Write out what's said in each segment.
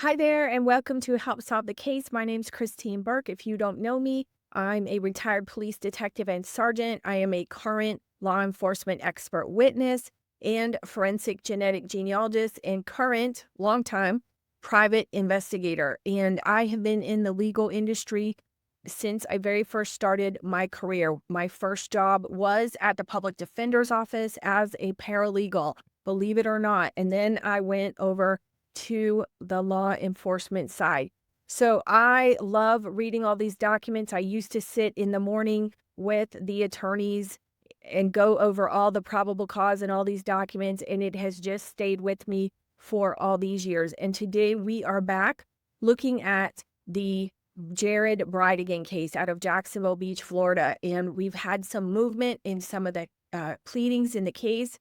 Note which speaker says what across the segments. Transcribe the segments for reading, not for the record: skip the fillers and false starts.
Speaker 1: Hi there, and welcome to Help Solve the Case. My name's Christine Burke. If you don't know me, I'm a retired police detective and sergeant. I am a current law enforcement expert witness and forensic genetic genealogist and current, longtime private investigator. And I have been in the legal industry since I very first started my career. My first job was at the public defender's office as a paralegal, believe it or not. And then I went over to the law enforcement side. So I love reading all these documents. I used to sit in the morning with the attorneys and go over all the probable cause and all these documents, and it has just stayed with me for all these years. And today we are back looking at the Jared Bridegan case out of Jacksonville Beach, Florida. And we've had some movement in some of the pleadings in the case,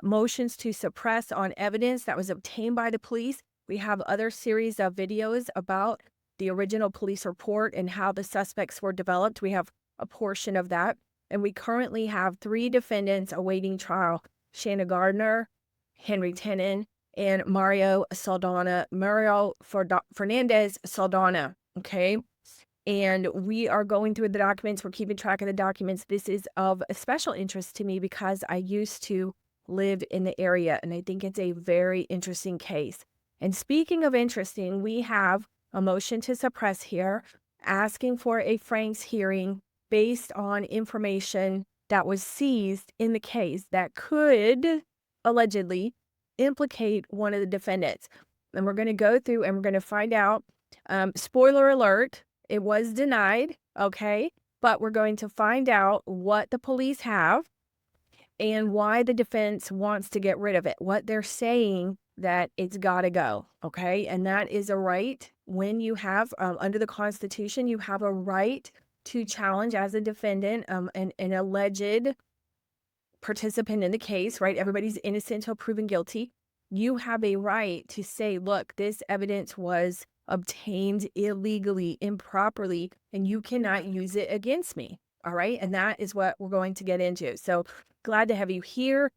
Speaker 1: motions to suppress on evidence that was obtained by the police. We have other series of videos about the original police report and how the suspects were developed. We have a portion of that. And we currently have 3 defendants awaiting trial: Shanna Gardner, Henry Tenen, and Mario Fernandez Saldana. Okay. And we are going through the documents. We're keeping track of the documents. This is of special interest to me because I used to live in the area, and I think it's a very interesting case. And speaking of interesting, we have a motion to suppress here, asking for a Franks hearing based on information that was seized in the case that could allegedly implicate one of the defendants. And we're going to go through and we're going to find out. Spoiler alert, it was denied, okay? But we're going to find out what the police have and why the defense wants to get rid of it, what they're saying that it's got to go, okay? And that is a right. When you have, under the Constitution, you have a right to challenge as a defendant an alleged participant in the case, right? Everybody's innocent until proven guilty. You have a right to say, look, this evidence was obtained illegally, improperly, and you cannot use it against me, all right? And that is what we're going to get into. So glad to have you here.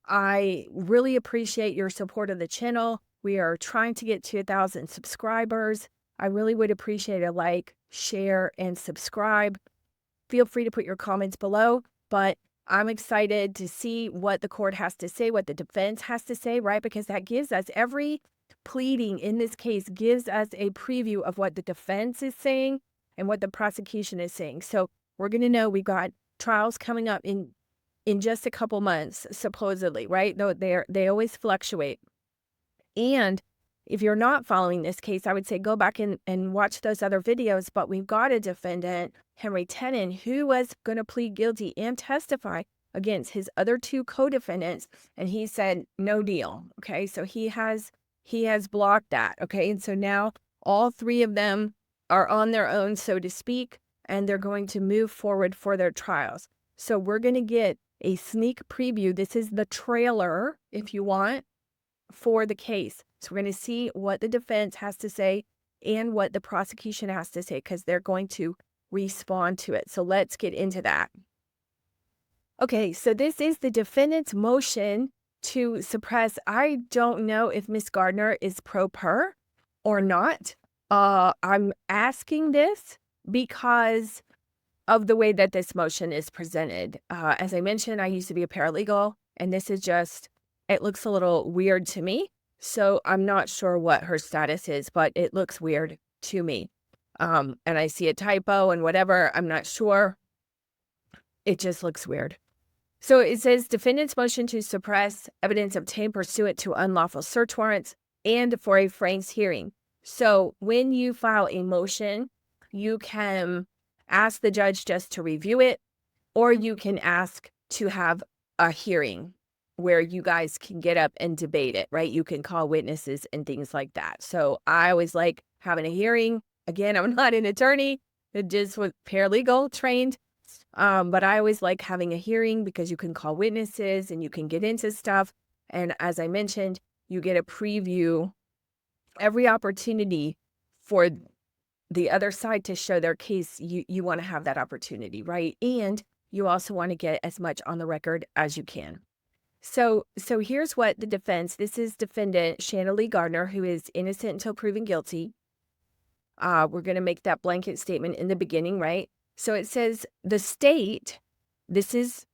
Speaker 1: I really appreciate your support of the channel. We are trying to get to 1,000 subscribers. I really would appreciate a like, share, and subscribe. Feel free to put your comments below, but I'm excited to see what the court has to say, what the defense has to say, right? Because that gives us, every pleading in this case gives us a preview of what the defense is saying and what the prosecution is saying. So we're going to know we've got trials coming up in just a couple months, supposedly, right? Though they always fluctuate. And if you're not following this case, I would say go back and watch those other videos. But we've got a defendant, Henry Tenen, who was going to plead guilty and testify against his other 2 co-defendants. And he said, no deal. Okay, so he has blocked that. Okay, and so now all 3 of them are on their own, so to speak, and they're going to move forward for their trials. So we're going to get a sneak preview. This is the trailer, if you want, for the case. So we're going to see what the defense has to say and what the prosecution has to say, because they're going to respond to it. So let's get into that. Okay, so this is the defendant's motion to suppress. I don't know if Miss Gardner is pro per or not. I'm asking this because of the way that this motion is presented. As I mentioned, I used to be a paralegal, and this is just, it looks a little weird to me. So I'm not sure what her status is, but it looks weird to me. And I see a typo and whatever, I'm not sure. It just looks weird. So it says defendant's motion to suppress evidence obtained pursuant to unlawful search warrants and for a Franks hearing. So when you file a motion, you can ask the judge just to review it, or you can ask to have a hearing where you guys can get up and debate it, right? You can call witnesses and things like that. So I always like having a hearing. Again, I'm not an attorney, it just was paralegal trained. But I always like having a hearing because you can call witnesses and you can get into stuff. And as I mentioned, you get a preview, every opportunity for the other side to show their case. You want to have that opportunity, right? And you also want to get as much on the record as you can. So here's what the defense, this is defendant Shanna Gardner, who is innocent until proven guilty. We're going to make that blanket statement in the beginning, right? So it says the state, this is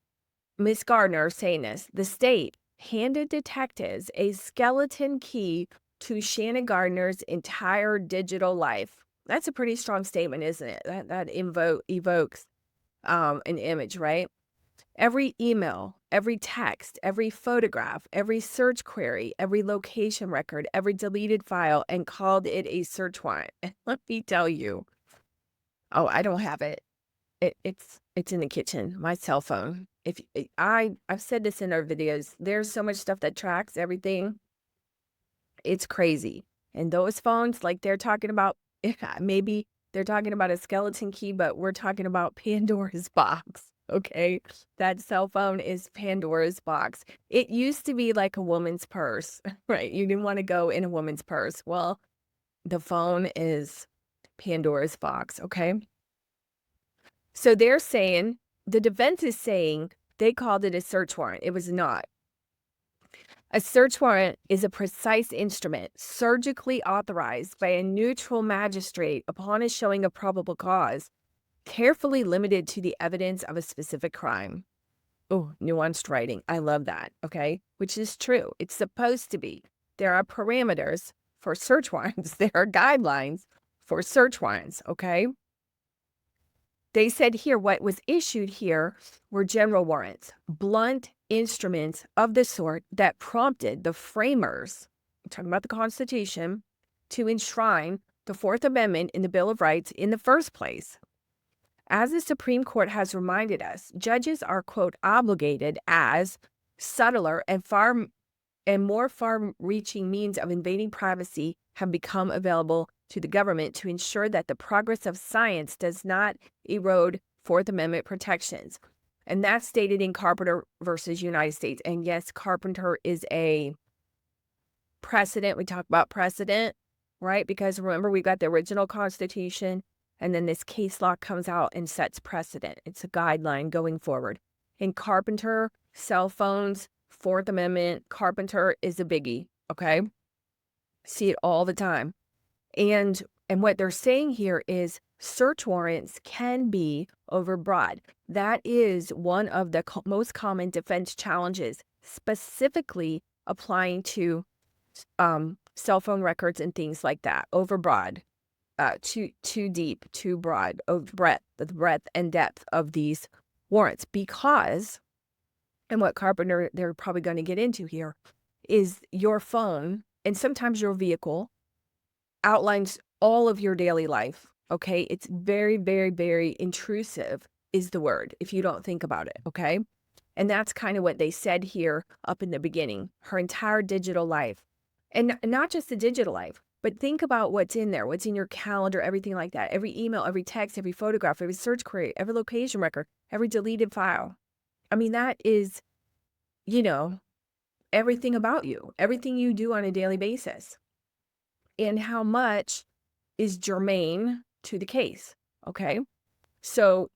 Speaker 1: Miss Gardner saying this, the state handed detectives a skeleton key to Shanna Gardner's entire digital life. That's a pretty strong statement, isn't it? That evokes an image, right? Every email, every text, every photograph, every search query, every location record, every deleted file, and called it a search warrant. And let me tell you, oh, I don't have it. It's in the kitchen, my cell phone. I've said this in our videos, there's so much stuff that tracks everything. It's crazy. And those phones, like they're talking about, maybe they're talking about a skeleton key, but we're talking about Pandora's box. Okay. That cell phone is Pandora's box. It used to be like a woman's purse, right? You didn't want to go in a woman's purse. Well, the phone is Pandora's box. Okay. So they're saying, the defense is saying they called it a search warrant. It was not. A search warrant is a precise instrument surgically authorized by a neutral magistrate upon a showing of probable cause, carefully limited to the evidence of a specific crime. Oh, nuanced writing. I love that. Okay. Which is true. It's supposed to be. There are parameters for search warrants. There are guidelines for search warrants. Okay. They said here what was issued here were general warrants, blunt instruments of the sort that prompted the framers, I'm talking about the Constitution, to enshrine the Fourth Amendment in the Bill of Rights in the first place. As the Supreme Court has reminded us, judges are, quote, obligated as subtler and more far-reaching means of invading privacy have become available to the government to ensure that the progress of science does not erode Fourth Amendment protections. And that's stated in Carpenter versus United States. And yes, Carpenter is a precedent. We talk about precedent, right? Because remember, we got the original Constitution, and then this case law comes out and sets precedent. It's a guideline going forward. In Carpenter, cell phones, Fourth Amendment, Carpenter is a biggie, okay? See it all the time. And what they're saying here is search warrants can be overbroad. That is one of the most common defense challenges, specifically applying to cell phone records and things like that. Overbroad, too deep, too broad, the breadth and depth of these warrants. Because, and what Carpenter, they're probably going to get into here, is your phone and sometimes your vehicle outlines all of your daily life, okay? It's very, very, very intrusive is the word, if you don't think about it, okay? And that's kind of what they said here up in the beginning, her entire digital life. And not just the digital life, but think about what's in there, what's in your calendar, everything like that. Every email, every text, every photograph, every search query, every location record, every deleted file. I mean, that is, everything about you, everything you do on a daily basis. And how much is germane to the case, okay? So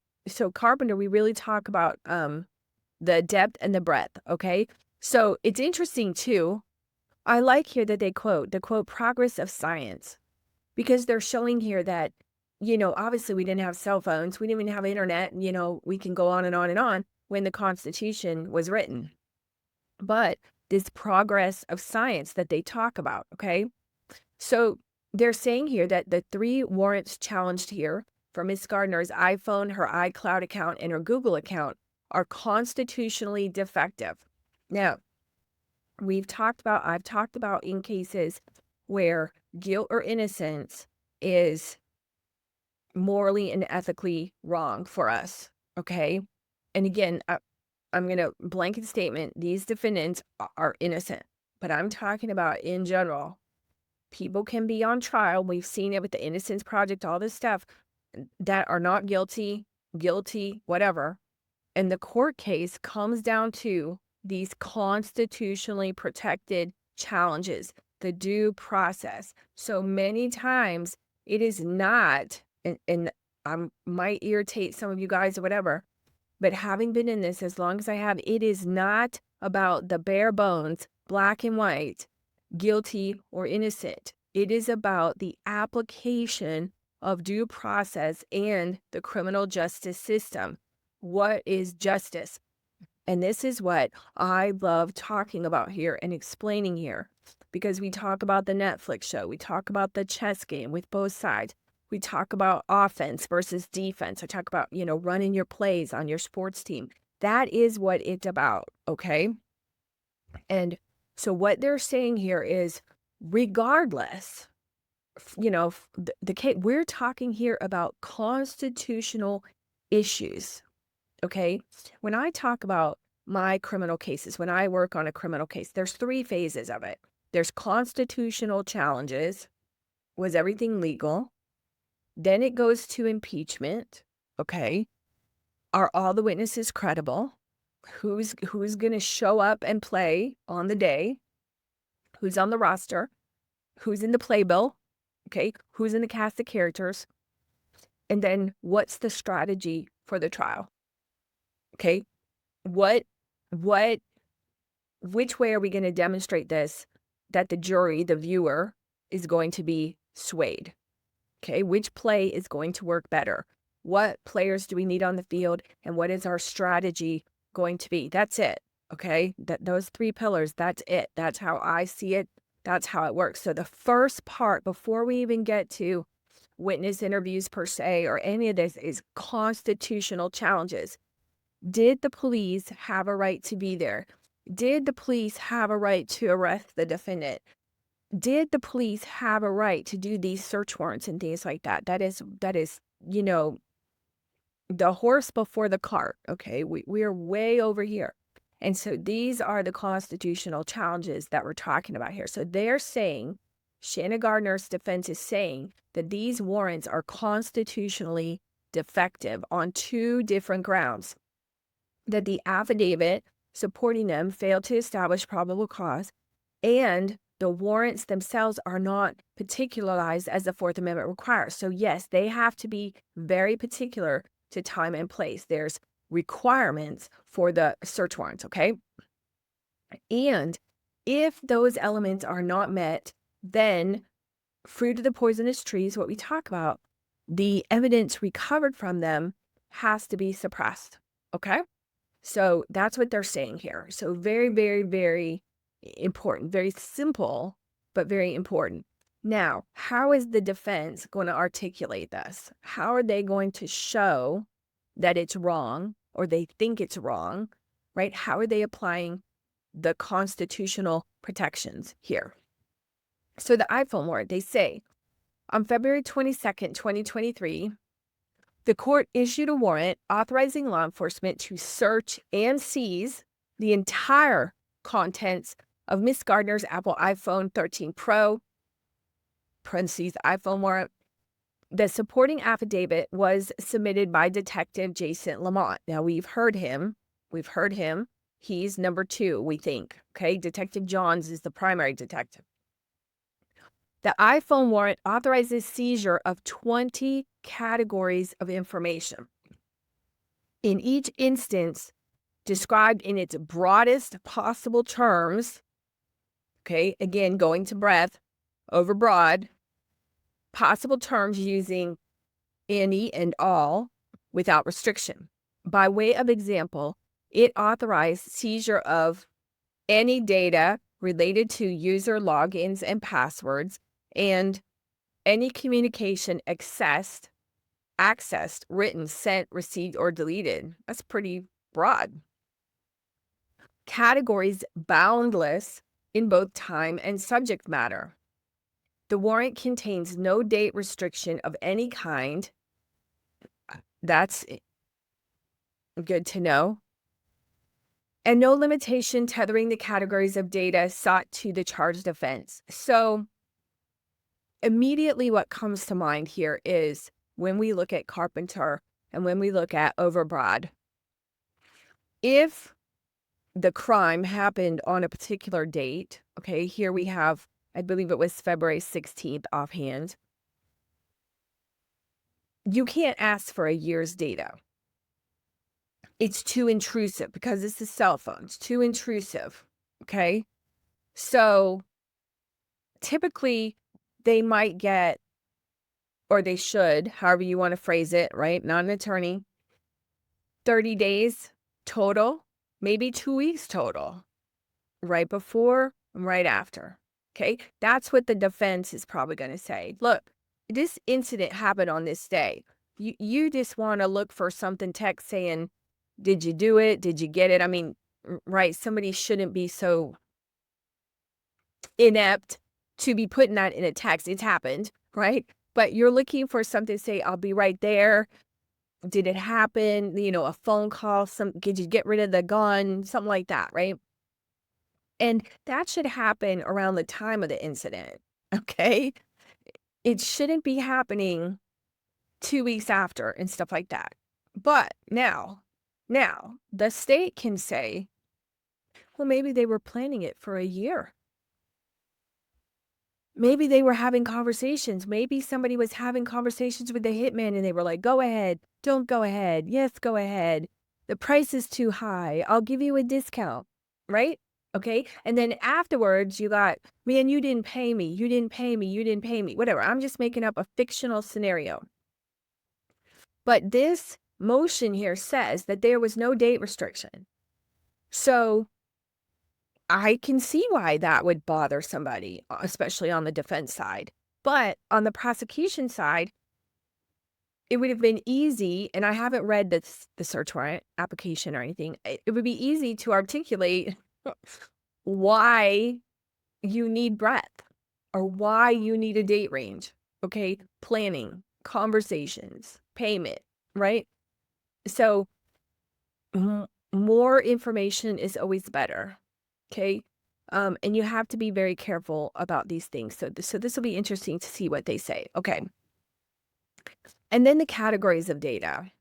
Speaker 1: Carpenter, we really talk about the depth and the breadth, okay? So it's interesting too. I like here that they quote progress of science, because they're showing here that, obviously we didn't have cell phones, we didn't even have internet, we can go on and on and on when the Constitution was written. But this progress of science that they talk about, okay? So they're saying here that the 3 warrants challenged here for Ms. Gardner's iPhone, her iCloud account, and her Google account are constitutionally defective. Now, I've talked about in cases where guilt or innocence is morally and ethically wrong for us, okay? And again, I'm going to blanket statement, these defendants are innocent, but I'm talking about in general. People can be on trial. We've seen it with the Innocence Project, all this stuff, that are not guilty, whatever. And the court case comes down to these constitutionally protected challenges, the due process. So many times it is not, and I might irritate some of you guys or whatever, but having been in this as long as I have, it is not about the bare bones, black and white, guilty or innocent. It is about the application of due process and the criminal justice system. What is justice? And this is what I love talking about here and explaining here, because we talk about the Netflix show, we talk about the chess game with both sides. We talk about offense versus defense. I talk about, running your plays on your sports team. That is what it's about, okay? And so what they're saying here is, regardless, the case, we're talking here about constitutional issues, okay? When I talk about my criminal cases, when I work on a criminal case, there's 3 phases of it. There's constitutional challenges. Was everything legal? Then it goes to impeachment, okay? Are all the witnesses credible? Who's going to show up and play on the day? Who's on the roster? Who's in the playbill? Okay, who's in the cast of characters? And then what's the strategy for the trial? Okay, which way are we going to demonstrate this, that the jury, the viewer, is going to be swayed? Okay, which play is going to work better? What players do we need on the field, and what is our strategy going to be? That's it. Okay, those 3 pillars, that's it. That's how I see it. That's how it works. So the first part, before we even get to witness interviews per se or any of this, is constitutional challenges. Did the police have a right to be there? Did the police have a right to arrest the defendant? Did the police have a right to do these search warrants and things like that? That is, the horse before the cart. Okay, we are way over here. And so these are the constitutional challenges that we're talking about here. So they're saying, Shanna Gardner's defense is saying that these warrants are constitutionally defective on 2 different grounds. That the affidavit supporting them failed to establish probable cause, and the warrants themselves are not particularized as the 4th Amendment requires. So yes, they have to be very particular to time and place. There's requirements for the search warrants, okay? And if those elements are not met, then fruit of the poisonous trees, what we talk about, the evidence recovered from them has to be suppressed, okay? So that's what they're saying here. So very, very, very important, very simple, but very important. Now, how is the defense going to articulate this? How are they going to show that it's wrong, or they think it's wrong, right? How are they applying the constitutional protections here? So the iPhone warrant, they say, on February 22nd, 2023, the court issued a warrant authorizing law enforcement to search and seize the entire contents of Miss Gardner's Apple iPhone 13 Pro, parentheses, iPhone warrant. The supporting affidavit was submitted by Detective Jason Lamont. Now, we've heard him. He's number 2, we think. Okay, Detective Johns is the primary detective. The iPhone warrant authorizes seizure of 20 categories of information. In each instance, described in its broadest possible terms, okay, again, going to breadth over broad, possible terms using any and all without restriction. By way of example, it authorized seizure of any data related to user logins and passwords, and any communication accessed, written, sent, received, or deleted. That's pretty broad. Categories boundless in both time and subject matter. The warrant contains no date restriction of any kind. That's good to know. And no limitation tethering the categories of data sought to the charged offense. So immediately what comes to mind here is when we look at Carpenter and when we look at overbroad, if the crime happened on a particular date, okay, here we have, I believe it was February 16th offhand, you can't ask for a year's data. It's too intrusive because it's a cell phone. It's too intrusive. Okay. So typically they might get, or they should, however you want to phrase it, right? Not an attorney, 30 days total, maybe 2 weeks total, right before and right after. Okay. That's what the defense is probably going to say. Look, this incident happened on this day. You just want to look for something text saying, did you do it? Did you get it? I mean, right. Somebody shouldn't be so inept to be putting that in a text. It's happened, right? But you're looking for something to say, I'll be right there. Did it happen? A phone call, did you get rid of the gun? Something like that, right? And that should happen around the time of the incident, okay? It shouldn't be happening 2 weeks after and stuff like that. But now the state can say, well, maybe they were planning it for a year. Maybe they were having conversations. Maybe somebody was having conversations with the hitman and they were like, go ahead, don't go ahead. Yes, go ahead. The price is too high. I'll give you a discount, right? Okay. And then afterwards you got, man, you didn't pay me. You didn't pay me. You didn't pay me. Whatever. I'm just making up a fictional scenario. But this motion here says that there was no date restriction. So I can see why that would bother somebody, especially on the defense side. But on the prosecution side, it would have been easy, and I haven't read the search warrant application or anything. It would be easy to articulate why you need breadth or why you need a date range. Okay. Planning, conversations, payment, right? So more information is always better. Okay. And you have to be very careful about these things. So this will be interesting to see what they say. Okay. And then the categories of data.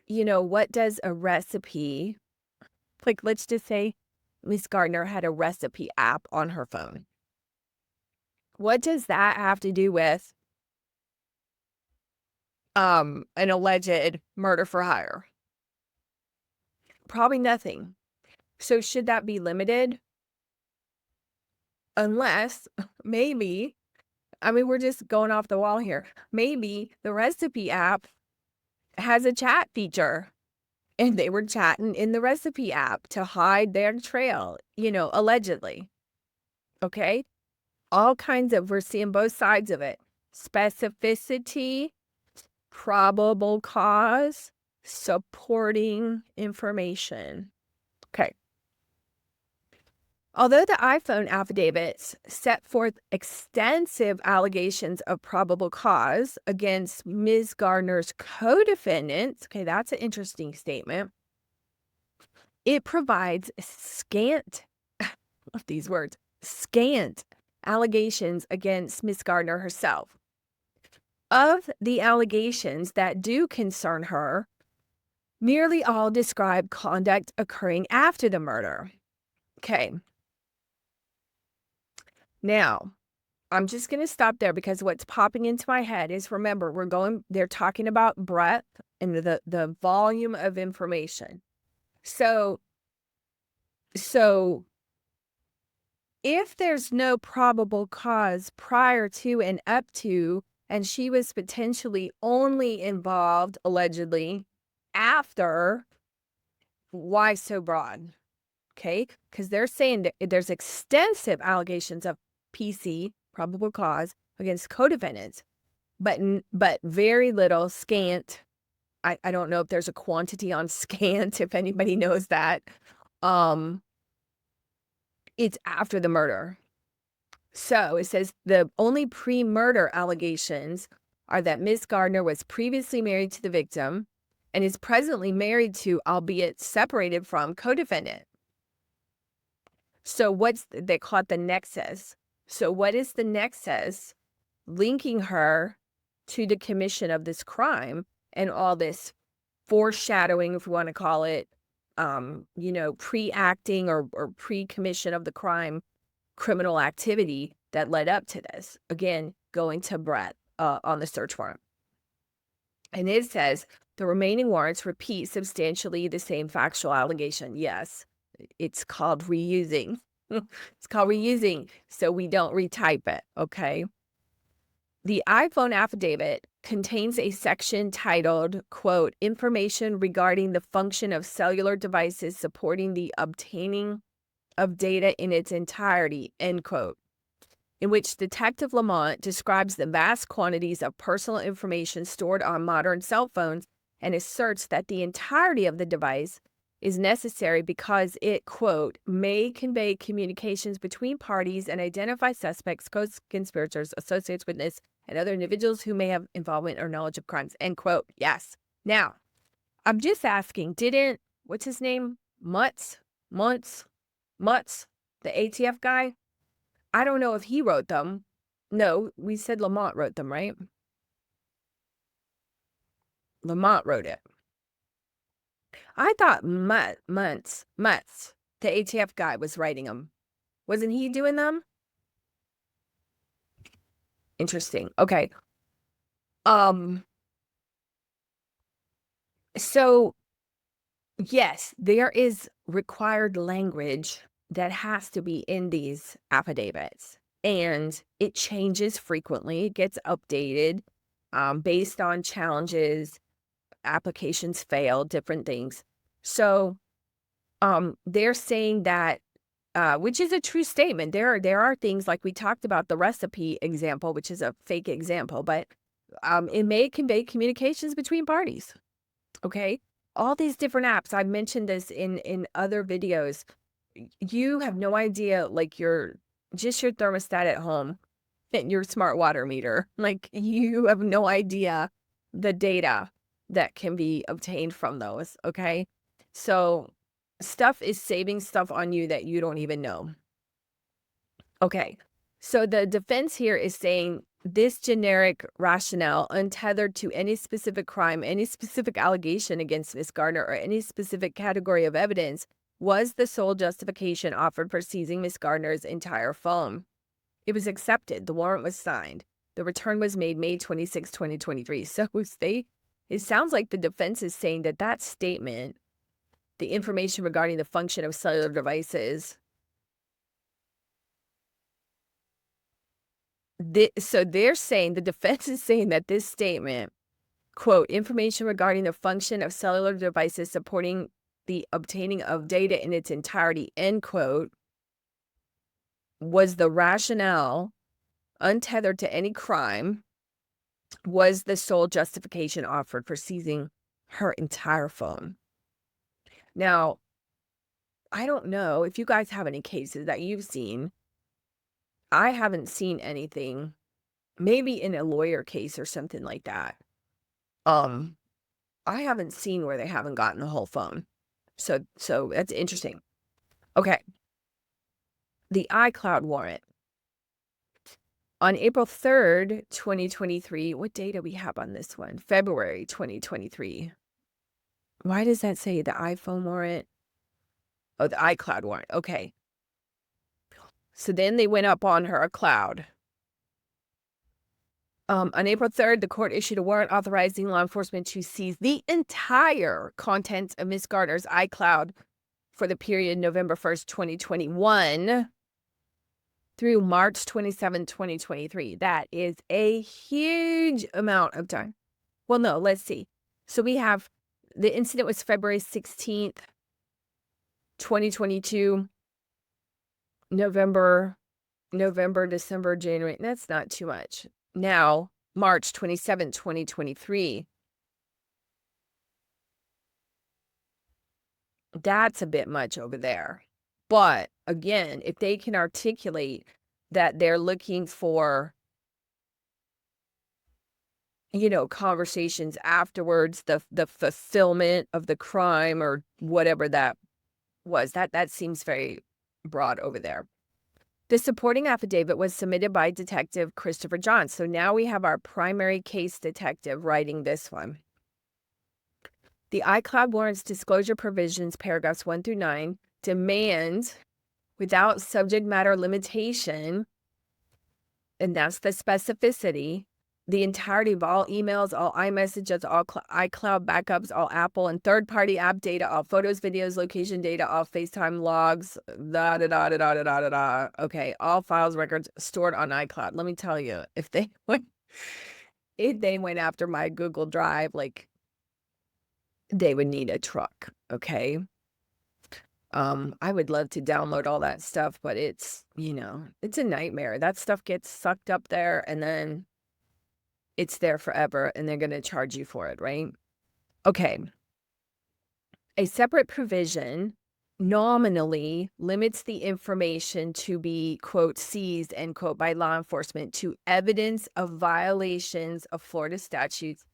Speaker 1: What does a recipe, like, let's just say Miss Gardner had a recipe app on her phone. What does that have to do with an alleged murder for hire? Probably nothing. So should that be limited? Unless maybe, I mean, we're just going off the wall here. Maybe the recipe app has a chat feature and they were chatting in the recipe app to hide their trail, allegedly. Okay. All kinds of, we're seeing both sides of it. Specificity, probable cause, supporting information. Okay. Although the iPhone affidavits set forth extensive allegations of probable cause against Ms. Gardner's co-defendants, okay, that's an interesting statement, it provides scant, of these words, scant allegations against Ms. Gardner herself. Of the allegations that do concern her, nearly all describe conduct occurring after the murder. Okay. Now, I'm just going to stop there because what's popping into my head is, remember, they're talking about breadth and the volume of information. So if there's no probable cause prior to and up to, and she was potentially only involved, allegedly, after, why so broad? Okay, because they're saying that there's extensive allegations of PC, probable cause, against co-defendants, but very little, scant. I don't know if there's a quantity on scant, if anybody knows that. It's after the murder. So it says the only pre-murder allegations are that Miss Gardner was previously married to the victim and is presently married to, albeit separated from, co-defendant. So they call it the nexus. So what is the nexus linking her to the commission of this crime and all this foreshadowing, if we want to call it, pre-acting or pre-commission of the crime, criminal activity that led up to this? Again, going to Brett on the search warrant. And it says, The remaining warrants repeat substantially the same factual allegation. Yes, it's called reusing. It's called reusing, so we don't retype it, okay? The iPhone affidavit contains a section titled, quote, information regarding the function of cellular devices supporting the obtaining of data in its entirety, end quote, in which Detective Lamont describes the vast quantities of personal information stored on modern cell phones and asserts that the entirety of the device is necessary because it, quote, may convey communications between parties and identify suspects, co-conspirators, associates, witness, and other individuals who may have involvement or knowledge of crimes, end quote. Yes. Now, I'm just asking, what's his name? Mutz, the ATF guy? I don't know if he wrote them. No, we said Lamont wrote them, right? Lamont wrote it. I thought Mutz, the ATF guy, was writing them. Wasn't he doing them? Interesting. Okay. So yes, there is required language that has to be in these affidavits, and it changes frequently. It gets updated based on challenges, applications fail, different things. So they're saying that, which is a true statement. There are things like we talked about the recipe example, which is a fake example, but it may convey communications between parties. Okay. All these different apps. I've mentioned this in other videos. You have no idea, like your thermostat at home and your smart water meter. Like you have no idea the data that can be obtained from those. Okay. So stuff is saving stuff on you that you don't even know. Okay. So the defense here is saying this generic rationale, untethered to any specific crime, any specific allegation against Miss Gardner, or any specific category of evidence, was the sole justification offered for seizing Miss Gardner's entire phone. It was accepted. The warrant was signed. The return was made May 26, 2023. So it sounds like the defense is saying that that statement, the information regarding the function of cellular devices, so they're saying, the defense is saying that this statement, quote, information regarding the function of cellular devices supporting the obtaining of data in its entirety, end quote, was the rationale, untethered to any crime, was the sole justification offered for seizing her entire phone. Now, I don't know if you guys have any cases that you've seen. I haven't seen anything, maybe in a lawyer case or something like that. I haven't seen where they haven't gotten the whole phone. So that's interesting. Okay. The iCloud warrant. On April 3rd, 2023, what date do we have on this one? February 2023. Why does that say the iPhone warrant? Oh, the iCloud warrant. Okay. So then they went up on her cloud. On April 3rd, the court issued a warrant authorizing law enforcement to seize the entire contents of Miss Gardner's iCloud for the period November 1st, 2021 through March 27, 2023. That is a huge amount of time. Well, no, let's see. So we have, the incident was February 16th, 2022, November, December, January. That's not too much. Now, March 27, 2023. That's a bit much over there. But again, if they can articulate that they're looking for, conversations afterwards, the fulfillment of the crime or whatever that was, that seems very broad over there. The supporting affidavit was submitted by Detective Christopher Johns. So now we have our primary case detective writing this one. The iCloud warrant's disclosure provisions, paragraphs 1 through 9, demand, without subject matter limitation, and that's the specificity, the entirety of all emails, all iMessages, all iCloud backups, all Apple and third-party app data, all photos, videos, location data, all FaceTime logs, da da da da da da da da da. Okay, all files, records stored on iCloud. Let me tell you, if they went after my Google Drive, like, they would need a truck, okay? I would love to download all that stuff, but it's, it's a nightmare. That stuff gets sucked up there and then it's there forever and they're going to charge you for it, right? Okay. A separate provision nominally limits the information to be, quote, seized, end quote, by law enforcement to evidence of violations of Florida statutes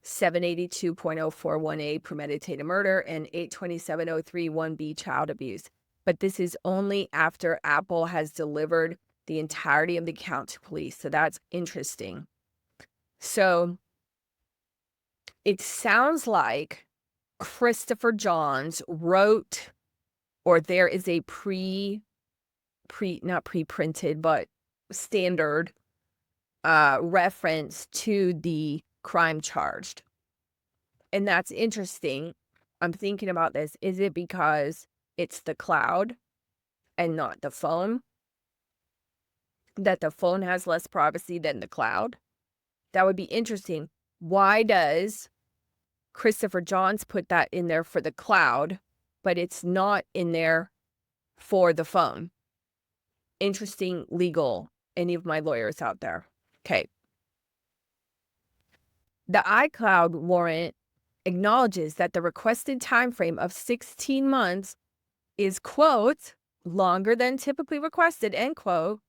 Speaker 1: 782.041A, premeditated murder, and 827.031B, child abuse. But this is only after Apple has delivered the entirety of the account to police. So that's interesting. So it sounds like Christopher Johns wrote, or there is a not pre-printed, but standard reference to the crime charged. And that's interesting. I'm thinking about this. Is it because it's the cloud and not the phone? That the phone has less privacy than the cloud? That would be interesting. Why does Christopher Johns put that in there for the cloud, but it's not in there for the phone? Interesting legal. Any of my lawyers out there? Okay. The iCloud warrant acknowledges that the requested time frame of 16 months is, quote, longer than typically requested, end quote,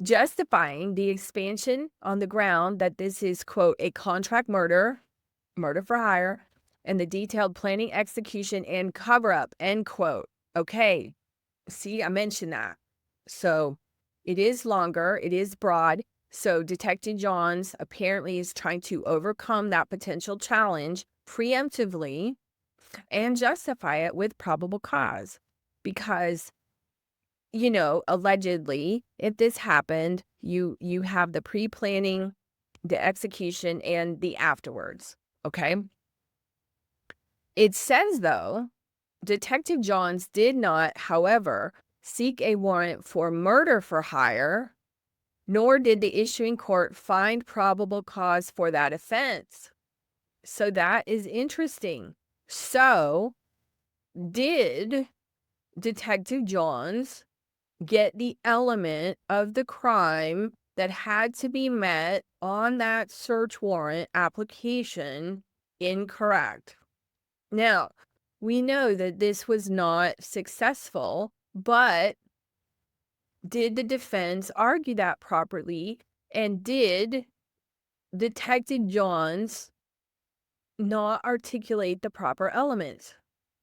Speaker 1: justifying the expansion on the ground that this is, quote, a contract murder for hire, and the detailed planning, execution, and cover-up, end quote. Okay, see, I mentioned that. So it is longer, it is broad. So Detective Johns apparently is trying to overcome that potential challenge preemptively and justify it with probable cause. Because, allegedly, if this happened, you have the pre-planning, the execution, and the afterwards, okay? It says, though, Detective Johns did not, however, seek a warrant for murder for hire, nor did the issuing court find probable cause for that offense. So that is interesting. So, did Detective Johns get the element of the crime that had to be met on that search warrant application incorrect? Now, we know that this was not successful, but did the defense argue that properly? And did Detective Johns not articulate the proper elements?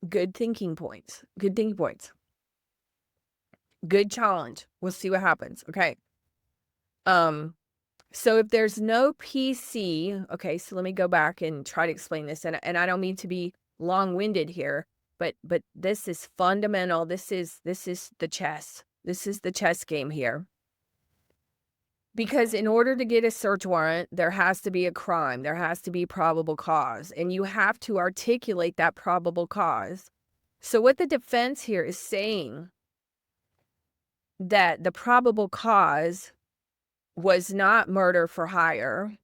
Speaker 1: Good thinking points. Good thinking points. Good challenge. We'll see what happens. Okay. So if there's no PC, okay, so let me go back and try to explain this. And I don't mean to be long-winded here, but this is fundamental. This is the chess. This is the chess game here. Because in order to get a search warrant, there has to be a crime. There has to be probable cause. And you have to articulate that probable cause. So what the defense here is saying, that the probable cause was not murder for hire,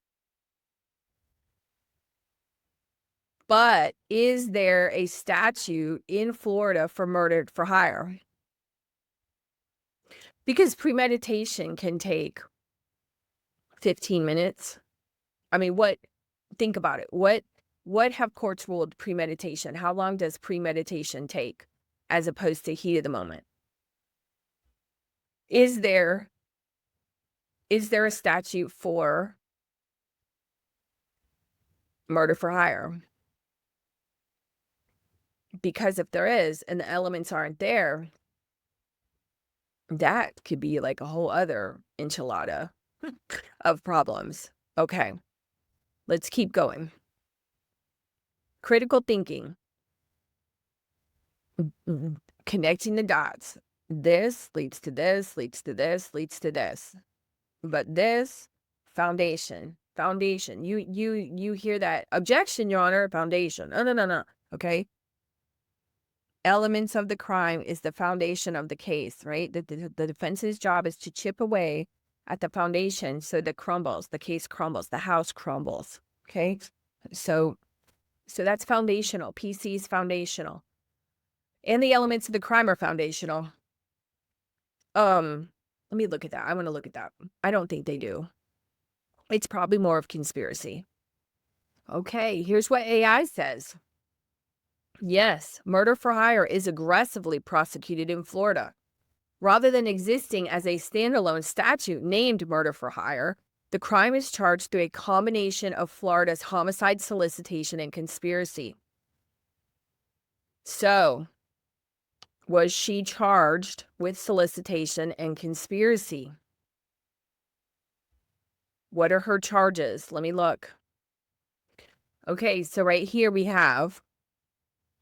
Speaker 1: but is there a statute in Florida for murder for hire? Because premeditation can take 15 minutes. I mean, think about it. What have courts ruled premeditation? How long does premeditation take as opposed to heat of the moment? Is there a statute for murder for hire? Because if there is, and the elements aren't there, that could be like a whole other enchilada of problems. Okay, let's keep going. Critical thinking. Connecting the dots. This leads to this, leads to this, leads to this. But this Foundation. Foundation. You hear that? Objection, Your Honor. Foundation. No. Okay. Elements of the crime is the foundation of the case, right? The defense's job is to chip away at the foundation so that crumbles, the case crumbles, the house crumbles. Okay. So that's foundational. PC is foundational. And the elements of the crime are foundational. Let me look at that. I want to look at that. I don't think they do. It's probably more of conspiracy. Okay, here's what AI says. Yes, murder for hire is aggressively prosecuted in Florida. Rather than existing as a standalone statute named murder for hire, the crime is charged through a combination of Florida's homicide, solicitation, and conspiracy. So, was she charged with solicitation and conspiracy? What are her charges? Let me look. Okay, so right here we have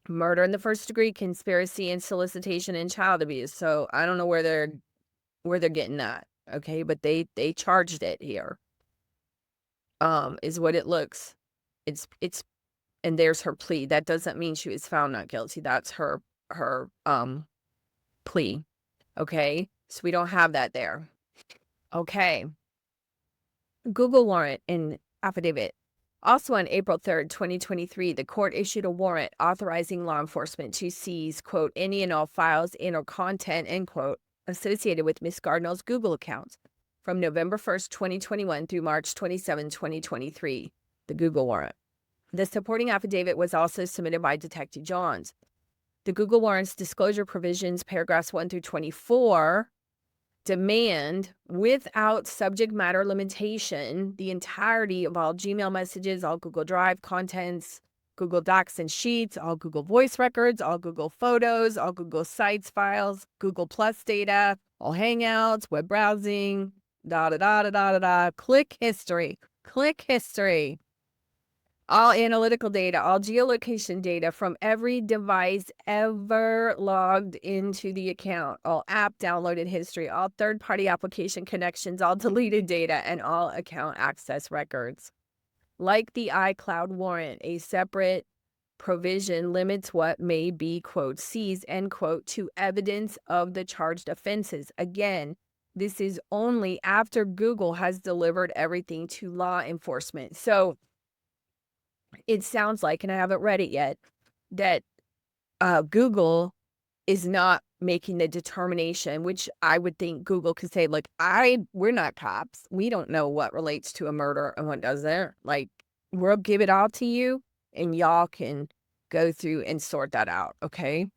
Speaker 1: murder in the first degree, conspiracy, and solicitation and child abuse. So I don't know where they're getting that. Okay, but they charged it here. Is what it looks. It's and there's her plea. That doesn't mean she was found not guilty. That's her plea. Okay, so we don't have that there. Okay. Google warrant and affidavit. Also on April 3rd, 2023, the court issued a warrant authorizing law enforcement to seize, quote, any and all files and or content, end quote, associated with Ms. Gardner's Google account from November 1st, 2021 through March 27, 2023, the Google warrant. The supporting affidavit was also submitted by Detective Johns. The Google warrant's disclosure provisions, paragraphs 1 through 24, demand, without subject matter limitation, the entirety of all Gmail messages, all Google Drive contents, Google Docs and Sheets, all Google Voice records, all Google Photos, all Google Sites files, Google Plus data, all Hangouts, web browsing, click history, all analytical data, all geolocation data from every device ever logged into the account, all app downloaded history, all third-party application connections, all deleted data, and all account access records. Like the iCloud warrant, a separate provision limits what may be, quote, seized, end quote, to evidence of the charged offenses. Again, this is only after Google has delivered everything to law enforcement. So it sounds like, and I haven't read it yet, that Google is not making the determination, which I would think Google could say, like, we're not cops. We don't know what relates to a murder and what doesn't. Like, we'll give it all to you and y'all can go through and sort that out. Okay.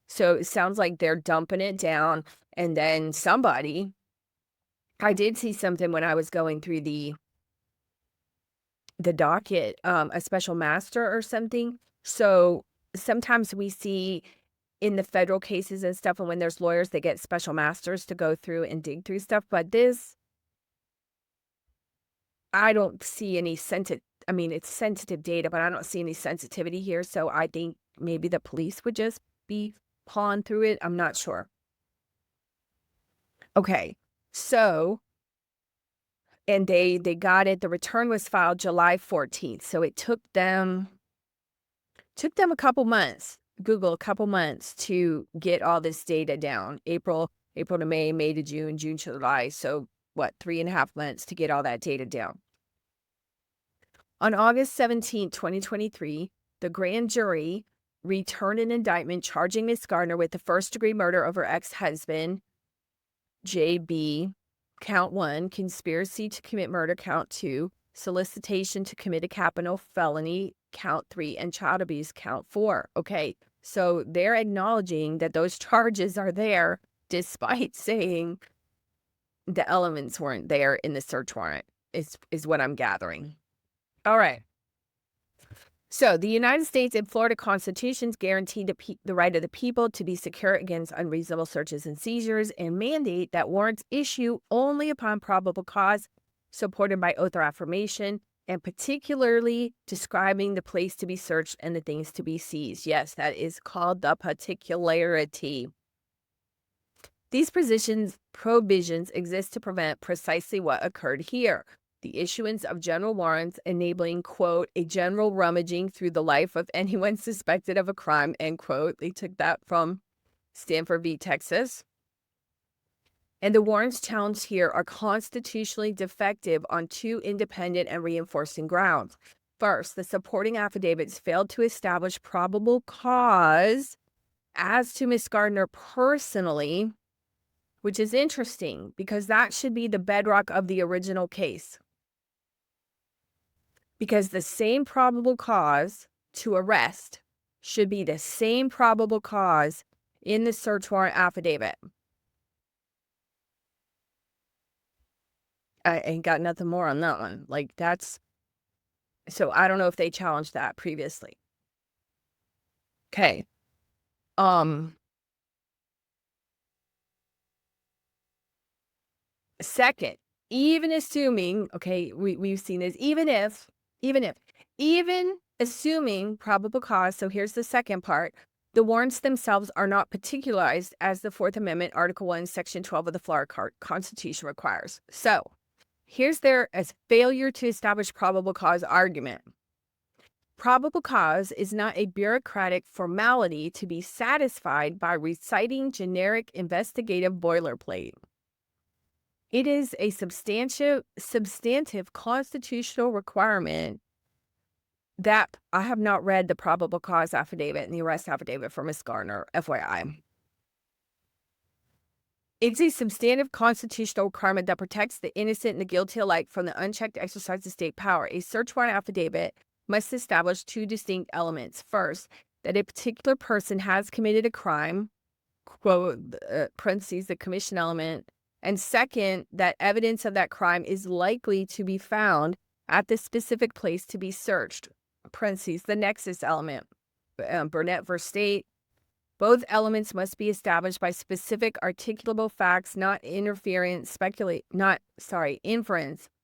Speaker 1: So it sounds like they're dumping it down. And then I did see something when I was going through the docket, a special master or something. So sometimes we see in the federal cases and stuff, and when there's lawyers, they get special masters to go through and dig through stuff. But this, I don't see any it's sensitive data, but I don't see any sensitivity here. So I think maybe the police would just be pawing through it. I'm not sure. Okay, so and they got it. The return was filed July 14th. So it took them a couple months, Google a couple months to get all this data down. April to May, May to June, June to July. So what, 3.5 months to get all that data down. On August 17, 2023, the grand jury returned an indictment charging Ms. Gardner with the first-degree murder of her ex-husband, J.B., Count 1, conspiracy to commit murder, Count 2, solicitation to commit a capital felony, Count 3, and child abuse, Count 4. Okay, so they're acknowledging that those charges are there despite saying the elements weren't there in the search warrant, is what I'm gathering. All right. So the United States and Florida constitutions guarantee the right of the people to be secure against unreasonable searches and seizures and mandate that warrants issue only upon probable cause supported by oath or affirmation, and particularly describing the place to be searched and the things to be seized. Yes, that is called the particularity. These provisions exist to prevent precisely what occurred here. the issuance of general warrants enabling, quote, a general rummaging through the life of anyone suspected of a crime, end quote. They took that from Stanford v. Texas. And the warrants challenged here are constitutionally defective on two independent and reinforcing grounds. First, the supporting affidavits failed to establish probable cause as to Ms. Gardner personally, which is interesting because that should be the bedrock of the original case. Because the same probable cause to arrest should be the same probable cause in the search warrant affidavit. I ain't got nothing more on that one. Like, that's, so I don't know if they challenged that previously. Okay. Second, even assuming, okay, we've seen this, even assuming probable cause, so here's the second part, the warrants themselves are not particularized as the Fourth Amendment, Article 1, Section 12 of the Florida Constitution requires. So here's their failure to establish probable cause argument. Probable cause is not a bureaucratic formality to be satisfied by reciting generic investigative boilerplate. It is a substantive constitutional requirement that I have not read the probable cause affidavit and the arrest affidavit for Ms. Gardner, FYI. It's a substantive constitutional requirement that protects the innocent and the guilty alike from the unchecked exercise of state power. A search warrant affidavit must establish two distinct elements. First, that a particular person has committed a crime, quote, parentheses, the commission element, and second, that evidence of that crime is likely to be found at the specific place to be searched, parentheses, the nexus element, Burnett v. State. Both elements must be established by specific articulable facts, not inference,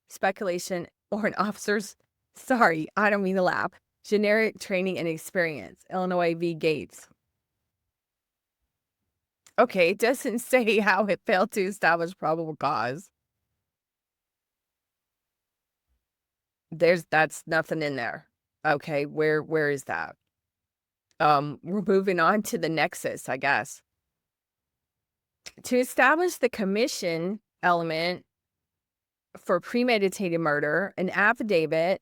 Speaker 1: speculation, or an officer's, I don't mean to laugh, generic training and experience, Illinois v. Gates. Okay, it doesn't say how it failed to establish probable cause. That's nothing in there. Okay, where is that? We're moving on to the nexus, I guess. To establish the commission element for premeditated murder, an affidavit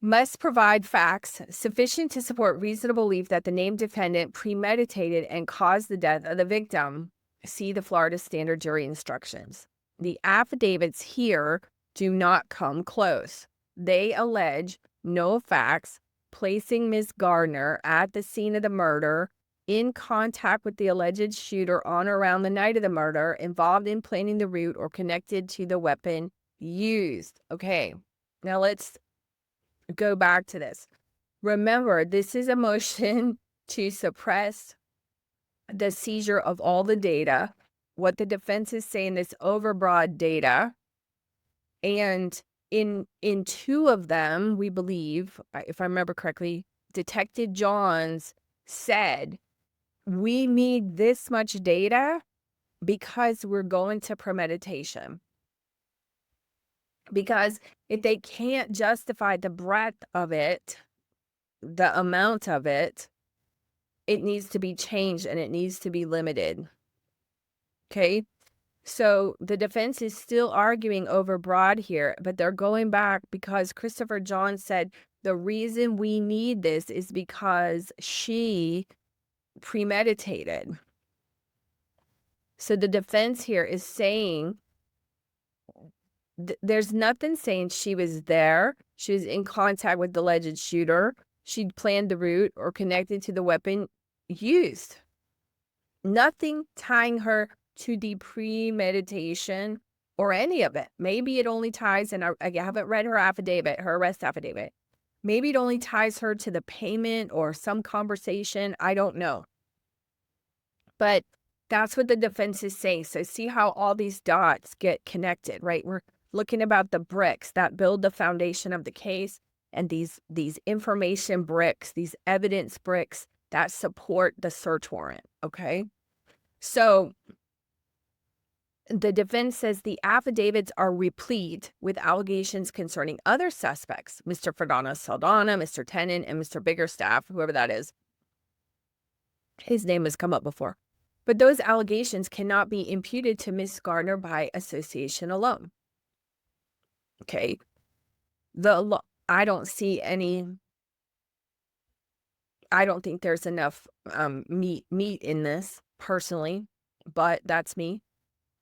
Speaker 1: must provide facts sufficient to support reasonable belief that the named defendant premeditated and caused the death of the victim. See the Florida Standard Jury Instructions. The affidavits here do not come close. They allege no facts placing Ms. Gardner at the scene of the murder, in contact with the alleged shooter on or around the night of the murder, involved in planning the route, or connected to the weapon used. Okay, now let's go back to this. Remember, this is a motion to suppress the seizure of all the data, what the defense is saying, this overbroad data. And in two of them, we believe, if I remember correctly, Detective Johns said, we need this much data because we're going to premeditation. Because if they can't justify the breadth of it, the amount of it, it needs to be changed and it needs to be limited. Okay? So the defense is still arguing over broad here, but they're going back because Christopher John said the reason we need this is because she premeditated. So the defense here is saying there's nothing saying she was there, she was in contact with the alleged shooter, she'd planned the route, or connected to the weapon used. Nothing tying her to the premeditation or any of it. Maybe it only ties, and I haven't read her affidavit, her arrest affidavit. Maybe it only ties her to the payment or some conversation. I don't know. But that's what the defense is saying. So see how all these dots get connected, right? We're looking about the bricks that build the foundation of the case, and these information bricks, these evidence bricks that support the search warrant, okay? So The defense says the affidavits are replete with allegations concerning other suspects, Mr. Ferdana Saldana, Mr. Tennant, and Mr. Biggerstaff, whoever that is. His name has come up before. But those allegations cannot be imputed to Miss Gardner by association alone. Okay. I don't see any. I don't think there's enough meat in this personally, but that's me.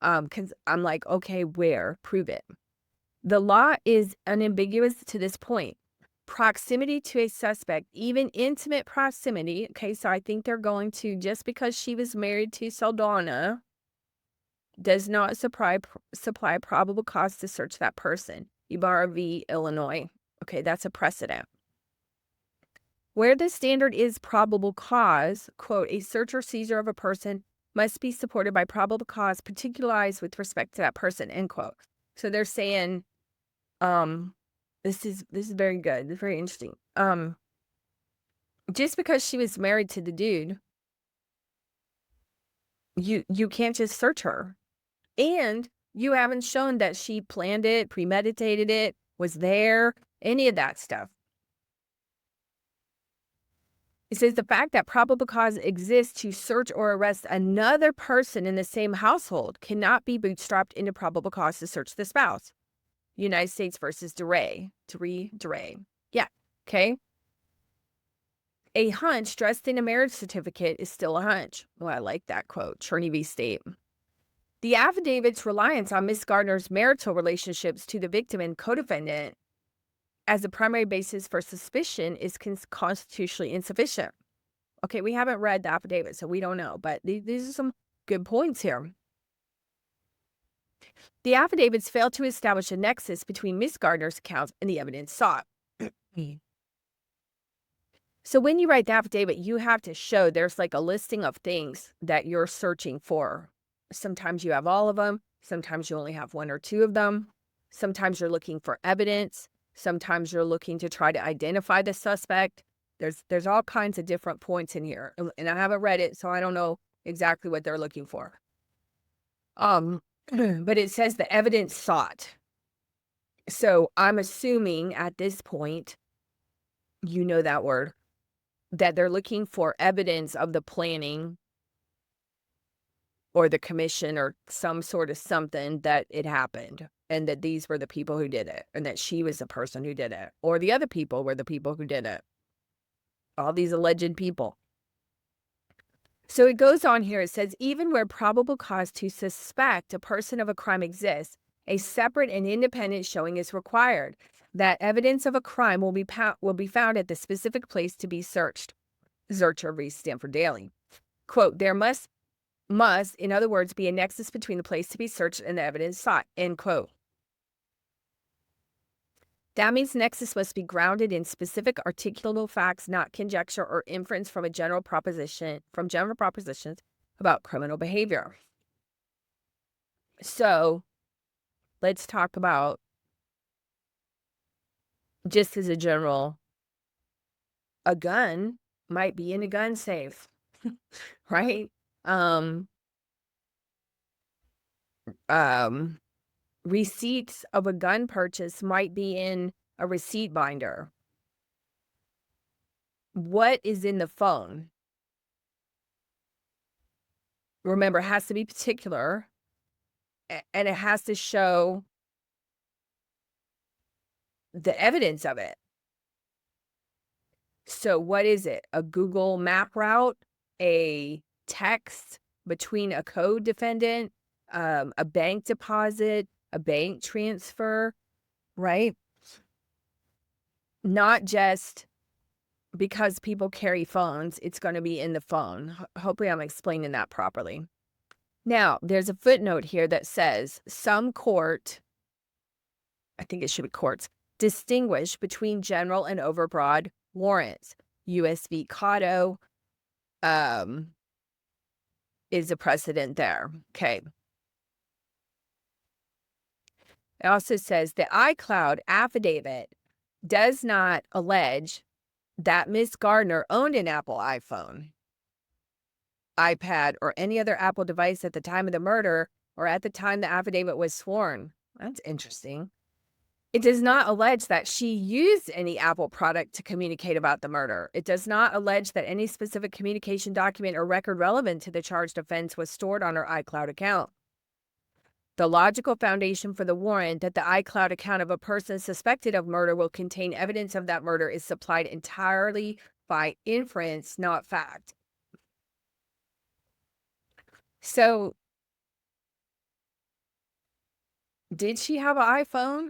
Speaker 1: Because I'm like, okay, where? Prove it. The law is unambiguous to this point. Proximity to a suspect, even intimate proximity. Okay, so I think they're going to, just because she was married to Saldana, does not supply probable cause to search that person. Ibarra v. Illinois. Okay, that's a precedent. Where the standard is probable cause, quote, a search or seizure of a person must be supported by probable cause particularized with respect to that person, end quote. So they're saying, this is very good. It's very interesting. Just because she was married to the dude, you can't just search her. And you haven't shown that she planned it, premeditated it, was there, any of that stuff. It says the fact that probable cause exists to search or arrest another person in the same household cannot be bootstrapped into probable cause to search the spouse. United States versus DeRay. Yeah. Okay. A hunch dressed in a marriage certificate is still a hunch. Well, I like that quote. Cherney v. State. The affidavit's reliance on Miss Gardner's marital relationships to the victim and co-defendant as a primary basis for suspicion is constitutionally insufficient. Okay, we haven't read the affidavit, so we don't know, but these are some good points here. The affidavits fail to establish a nexus between Miss Gardner's accounts and the evidence sought. So when you write the affidavit, you have to show there's like a listing of things that you're searching for. Sometimes you have all of them. Sometimes you only have one or two of them. Sometimes you're looking for evidence. Sometimes you're looking to try to identify the suspect. There's all kinds of different points in here. And I haven't read it, so I don't know exactly what they're looking for. But it says the evidence sought. So I'm assuming at this point, you know that word, that they're looking for evidence of the planning or the commission or some sort of something that it happened and that these were the people who did it and that she was the person who did it or the other people were the people who did it. All these alleged people. So it goes on here. It says, even where probable cause to suspect a person of a crime exists, a separate and independent showing is required. That evidence of a crime will be found at the specific place to be searched. Zurcher v. Stanford Daily. Quote, there must, in other words, be a nexus between the place to be searched and the evidence sought, end quote. That means nexus must be grounded in specific articulable facts, not conjecture or inference from general propositions about criminal behavior. So let's talk about, just as a general, a gun might be in a gun safe, right? Receipts of a gun purchase might be in a receipt binder. What is in the phone? Remember, it has to be particular, and it has to show the evidence of it. So what is it? A Google map route, a text between a co-defendant, a bank deposit, a bank transfer, right? Not just because people carry phones, it's going to be in the phone. Hopefully I'm explaining that properly. Now, there's a footnote here that says some court, I think it should be courts, distinguish between general and overbroad warrants. U.S. v. Cotto is a precedent there. Okay. It also says the iCloud affidavit does not allege that Miss Gardner owned an Apple iPhone, iPad, or any other Apple device at the time of the murder or at the time the affidavit was sworn. That's interesting. It does not allege that she used any Apple product to communicate about the murder. It does not allege that any specific communication document or record relevant to the charged offense was stored on her iCloud account. The logical foundation for the warrant that the iCloud account of a person suspected of murder will contain evidence of that murder is supplied entirely by inference, not fact. So, did she have an iPhone?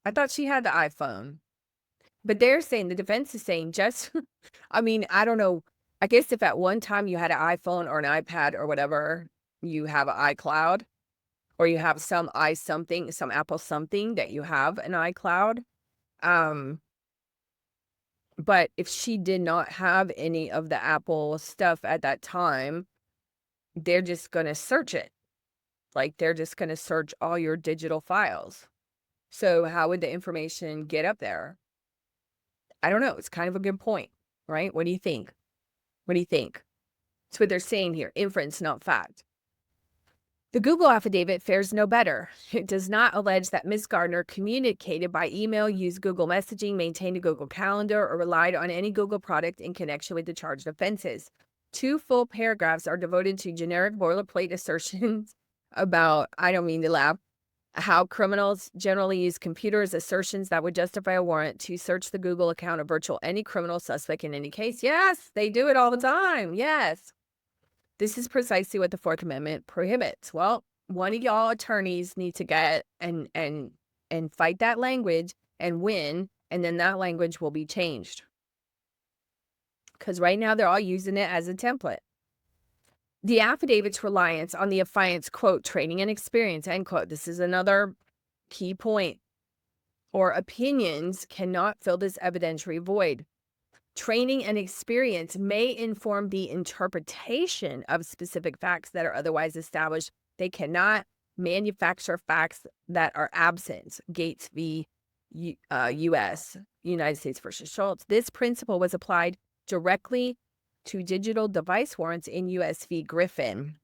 Speaker 1: I thought she had the iPhone. But they're saying, the defense is saying, just, I mean, I don't know. I guess if at one time you had an iPhone or an iPad or whatever, you have an iCloud, or you have some something, some Apple something that you have an iCloud. But if she did not have any of the Apple stuff at that time, they're just going to search it. Like, they're just going to search all your digital files. So how would the information get up there? I don't know. It's kind of a good point, right? What do you think? What do you think? That's what they're saying here. Inference, not fact. The Google affidavit fares no better. It does not allege that Ms. Gardner communicated by email, used Google messaging, maintained a Google calendar, or relied on any Google product in connection with the charged offenses. 2 full paragraphs are devoted to generic boilerplate assertions about, I don't mean to laugh, how criminals generally use computers, assertions that would justify a warrant to search the Google account of virtual any criminal suspect in any case. Yes, they do it all the time. Yes. This is precisely what the Fourth Amendment prohibits. Well, one of y'all attorneys need to get and fight that language and win, and then that language will be changed. Because right now they're all using it as a template. The affidavit's reliance on the affiant's, quote, training and experience, end quote. This is another key point. Or opinions cannot fill this evidentiary void. Training and experience may inform the interpretation of specific facts that are otherwise established. They cannot manufacture facts that are absent. Gates v. U.S., United States versus Schultz. This principle was applied directly to digital device warrants in U.S. v. Griffin,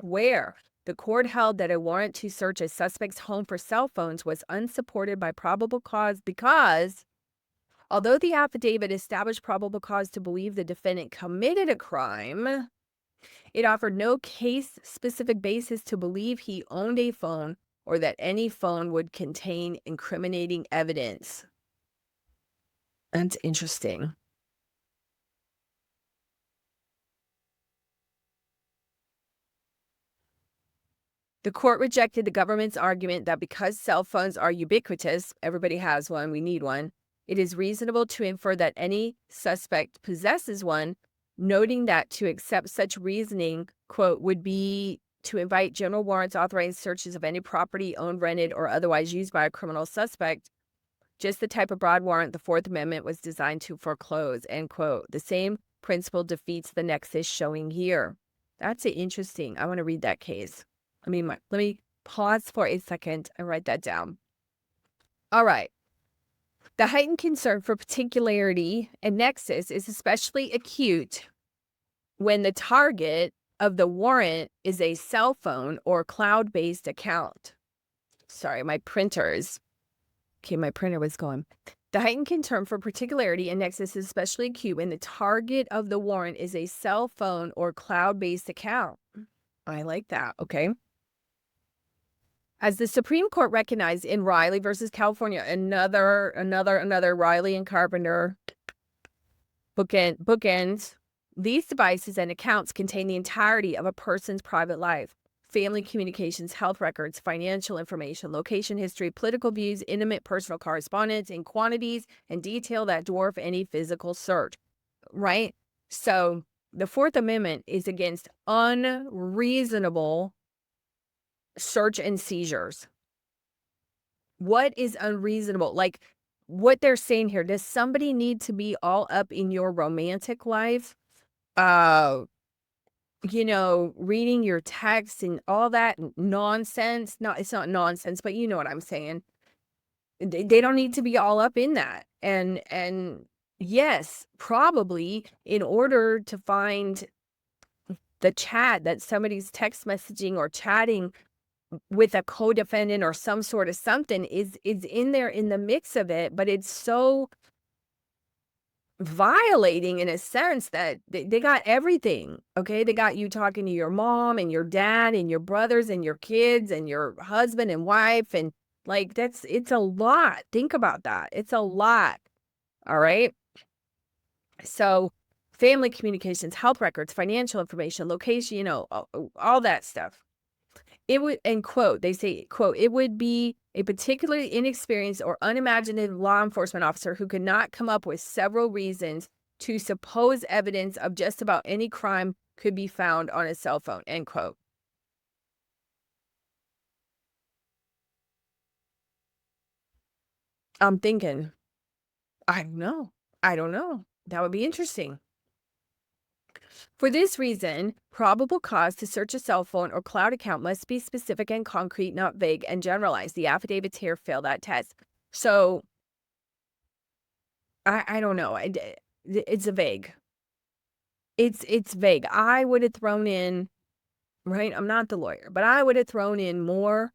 Speaker 1: where the court held that a warrant to search a suspect's home for cell phones was unsupported by probable cause because, although the affidavit established probable cause to believe the defendant committed a crime, it offered no case-specific basis to believe he owned a phone or that any phone would contain incriminating evidence. That's interesting. The court rejected the government's argument that because cell phones are ubiquitous, everybody has one, we need one, it is reasonable to infer that any suspect possesses one, noting that to accept such reasoning, quote, would be to invite general warrants authorized searches of any property owned, rented, or otherwise used by a criminal suspect, just the type of broad warrant the Fourth Amendment was designed to foreclose, end quote. The same principle defeats the nexus showing here. That's interesting. I want to read that case. Let me pause for a second and write that down. All right. The heightened concern for particularity and nexus is especially acute when the target of the warrant is a cell phone or cloud-based account. Sorry, my printer was going. The heightened concern for particularity and nexus is especially acute when the target of the warrant is a cell phone or cloud-based account. I like that. Okay. As the Supreme Court recognized in Riley versus California, another Riley and Carpenter bookends, these devices and accounts contain the entirety of a person's private life, family communications, health records, financial information, location history, political views, intimate personal correspondence in quantities and detail that dwarf any physical search, right? So the Fourth Amendment is against unreasonable search and seizures. What is unreasonable? Like what they're saying here, does somebody need to be all up in your romantic life? Reading your text and all that nonsense. No, it's not nonsense, but you know what I'm saying. They don't need to be all up in that. And yes, probably in order to find the chat that somebody's text messaging or chatting with a co-defendant or some sort of something is in there in the mix of it, but it's so violating in a sense that they got everything. Okay, they got you talking to your mom and your dad and your brothers and your kids and your husband and wife, and like it's a lot. Think about that. It's a lot. All right. So family communications, health records, financial information, location, all that stuff. It would, and quote, they say, quote, "It would be a particularly inexperienced or unimaginative law enforcement officer who could not come up with several reasons to suppose evidence of just about any crime could be found on a cell phone," end quote. I'm thinking, I don't know. I don't know. That would be interesting. For this reason, probable cause to search a cell phone or cloud account must be specific and concrete, not vague and generalized. The affidavits here fail that test. So I don't know. It's a vague. It's vague. I would have thrown in, right? I'm not the lawyer, but I would have thrown in more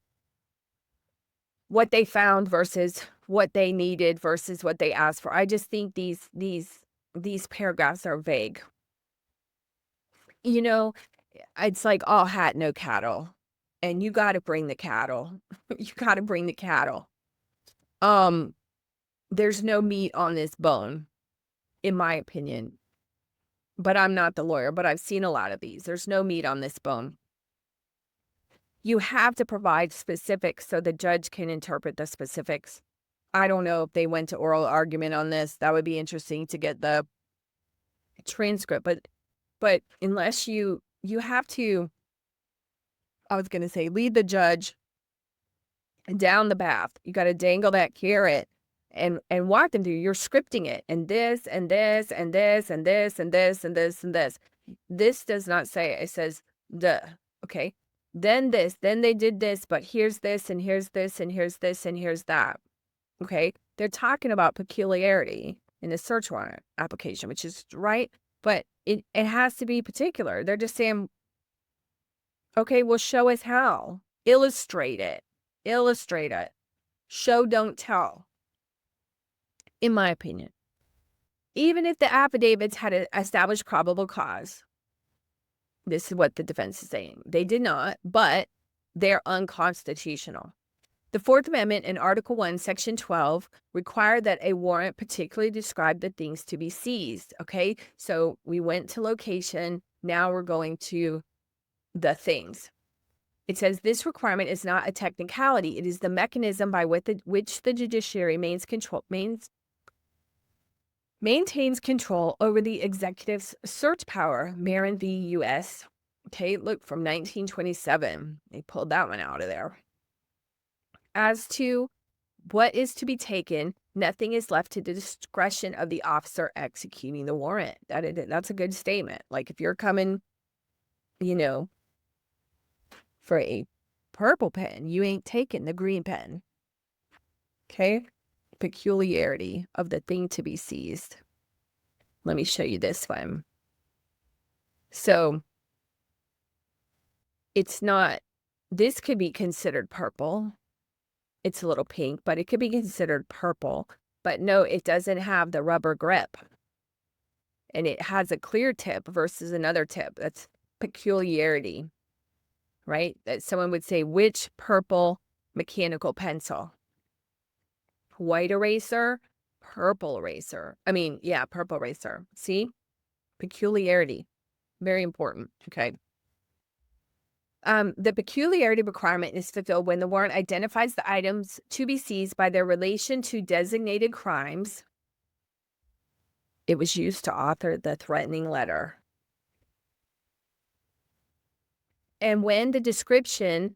Speaker 1: what they found versus what they needed versus what they asked for. I just think these paragraphs are vague. You know, it's like all hat, no cattle. And you got to bring the cattle. You got to bring the cattle. Um, there's no meat on this bone, in my opinion. But I'm not the lawyer, but I've seen a lot of these. There's no meat on this bone. You have to provide specifics so the judge can interpret the specifics. I don't know if they went to oral argument on this. That would be interesting to get the transcript, but unless you have to, I was going to say, lead the judge down the path. You got to dangle that carrot and walk them through. You're scripting it, and this and this and this and this and this and this and this. This does not say it. It says duh. Okay. Then this, then they did this, but here's this and here's this and here's this and here's that. Okay. They're talking about peculiarity in the search warrant application, which is right, but it has to be particular. They're just saying, okay, well, show us how. Illustrate it. Illustrate it. Show, don't tell. In my opinion. Even if the affidavits had established probable cause, this is what the defense is saying. They did not, but they're unconstitutional. The Fourth Amendment in Article 1, Section 12 require that a warrant particularly describe the things to be seized. Okay, so we went to location. Now we're going to the things. It says this requirement is not a technicality. It is the mechanism by which the judiciary maintains control over the executive's search power. Marin v. U.S. Okay, look, from 1927. They pulled that one out of there. As to what is to be taken, nothing is left to the discretion of the officer executing the warrant. That's a good statement. Like if you're coming, for a purple pen, you ain't taking the green pen. Okay? Peculiarity of the thing to be seized. Let me show you this one. So this could be considered purple. It's a little pink, but it could be considered purple. But no, it doesn't have the rubber grip. And it has a clear tip versus another tip. That's peculiarity, right? That someone would say, which purple mechanical pencil? White eraser, purple eraser. Purple eraser. See? Peculiarity. Very important. Okay. The peculiarity requirement is fulfilled when the warrant identifies the items to be seized by their relation to designated crimes. It was used to author the threatening letter. And when the description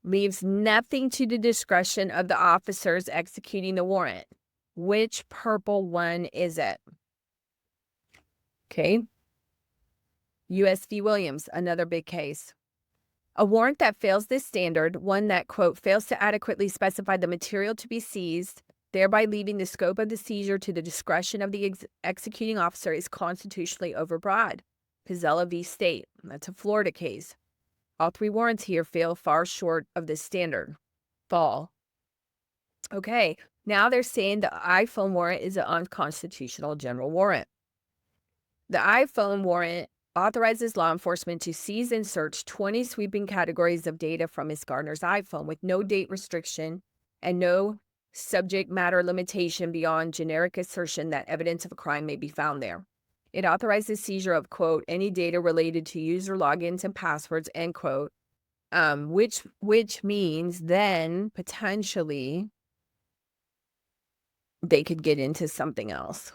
Speaker 1: leaves nothing to the discretion of the officers executing the warrant. Which purple one is it? Okay. U.S. v. Williams, another big case. A warrant that fails this standard, one that, quote, fails to adequately specify the material to be seized, thereby leaving the scope of the seizure to the discretion of the executing officer, is constitutionally overbroad. Pizzella v. State. That's a Florida case. All 3 warrants here fail far short of this standard. Fall. Okay, now they're saying the iPhone warrant is an unconstitutional general warrant. The iPhone warrant authorizes law enforcement to seize and search 20 sweeping categories of data from Ms. Gardner's iPhone with no date restriction and no subject matter limitation beyond generic assertion that evidence of a crime may be found there. It authorizes seizure of, quote, any data related to user logins and passwords, end quote, which means then potentially they could get into something else.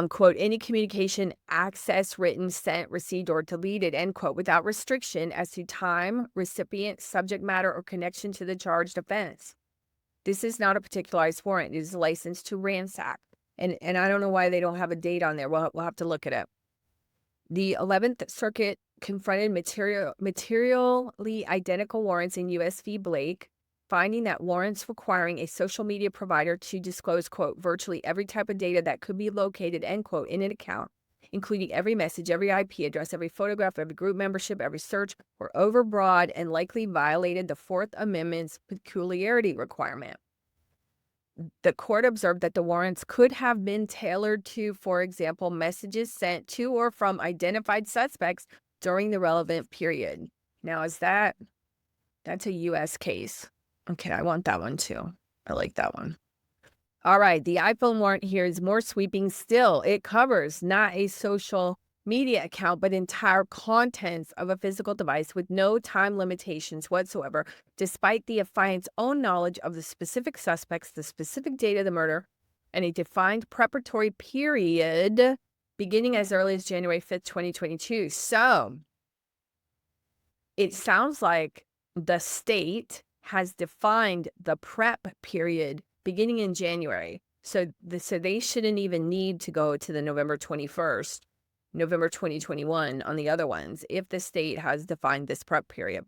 Speaker 1: Quote, any communication accessed, written, sent, received, or deleted, end quote, without restriction as to time, recipient, subject matter, or connection to the charged offense. This is not a particularized warrant. It is a license to ransack. And I don't know why they don't have a date on there. We'll have to look it up. The 11th Circuit confronted materially identical warrants in U.S. v. Blake, finding that warrants requiring a social media provider to disclose, quote, virtually every type of data that could be located, end quote, in an account, including every message, every IP address, every photograph, every group membership, every search, were overbroad and likely violated the Fourth Amendment's peculiarity requirement. The court observed that the warrants could have been tailored to, for example, messages sent to or from identified suspects during the relevant period. Now, that's a U.S. case. Okay, I want that one too. I like that one. All right, the iPhone warrant here is more sweeping still. It covers not a social media account, but entire contents of a physical device with no time limitations whatsoever, despite the affiant's own knowledge of the specific suspects, the specific date of the murder, and a defined preparatory period beginning as early as January 5th, 2022. So it sounds like the state has defined the prep period beginning in January. So they shouldn't even need to go to the November 21st, November 2021 on the other ones if the state has defined this prep period.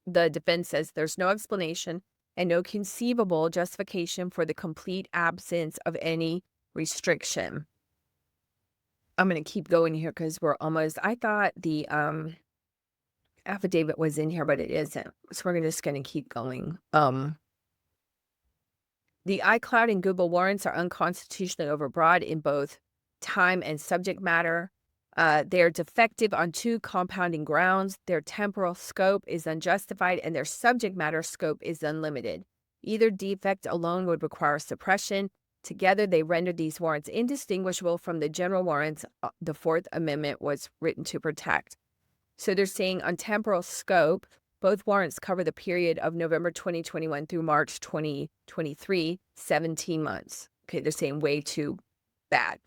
Speaker 1: The defense says there's no explanation and no conceivable justification for the complete absence of any restriction. I'm going to keep going here because we're almost, I thought the affidavit was in here, but it isn't. So we're just going to keep going. The iCloud and Google warrants are unconstitutionally overbroad in both time and subject matter. They're defective on 2 compounding grounds. Their temporal scope is unjustified and their subject matter scope is unlimited. Either defect alone would require suppression. Together, they render these warrants indistinguishable from the general warrants the Fourth Amendment was written to protect. So they're saying on temporal scope, both warrants cover the period of November 2021 through March 2023, 17 months. Okay, they're saying way too bad.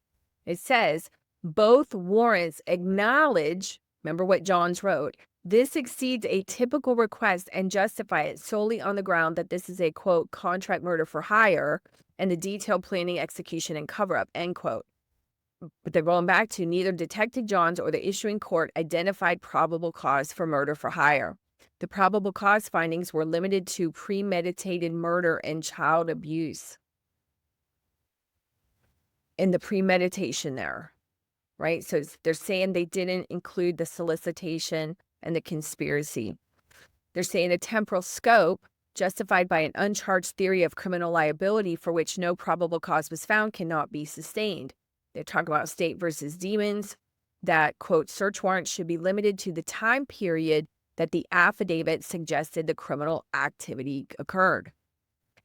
Speaker 1: It says both warrants acknowledge, remember what Johns wrote, this exceeds a typical request and justify it solely on the ground that this is a, quote, contract murder for hire and the detailed planning, execution, and cover-up, end quote. But they're going back to neither Detective Johns or the issuing court identified probable cause for murder for hire. The probable cause findings were limited to premeditated murder and child abuse. In the premeditation there, right? So they're saying they didn't include the solicitation and the conspiracy. They're saying the temporal scope, justified by an uncharged theory of criminal liability for which no probable cause was found, cannot be sustained. They talk about State versus Demons, that, quote, search warrants should be limited to the time period that the affidavit suggested the criminal activity occurred.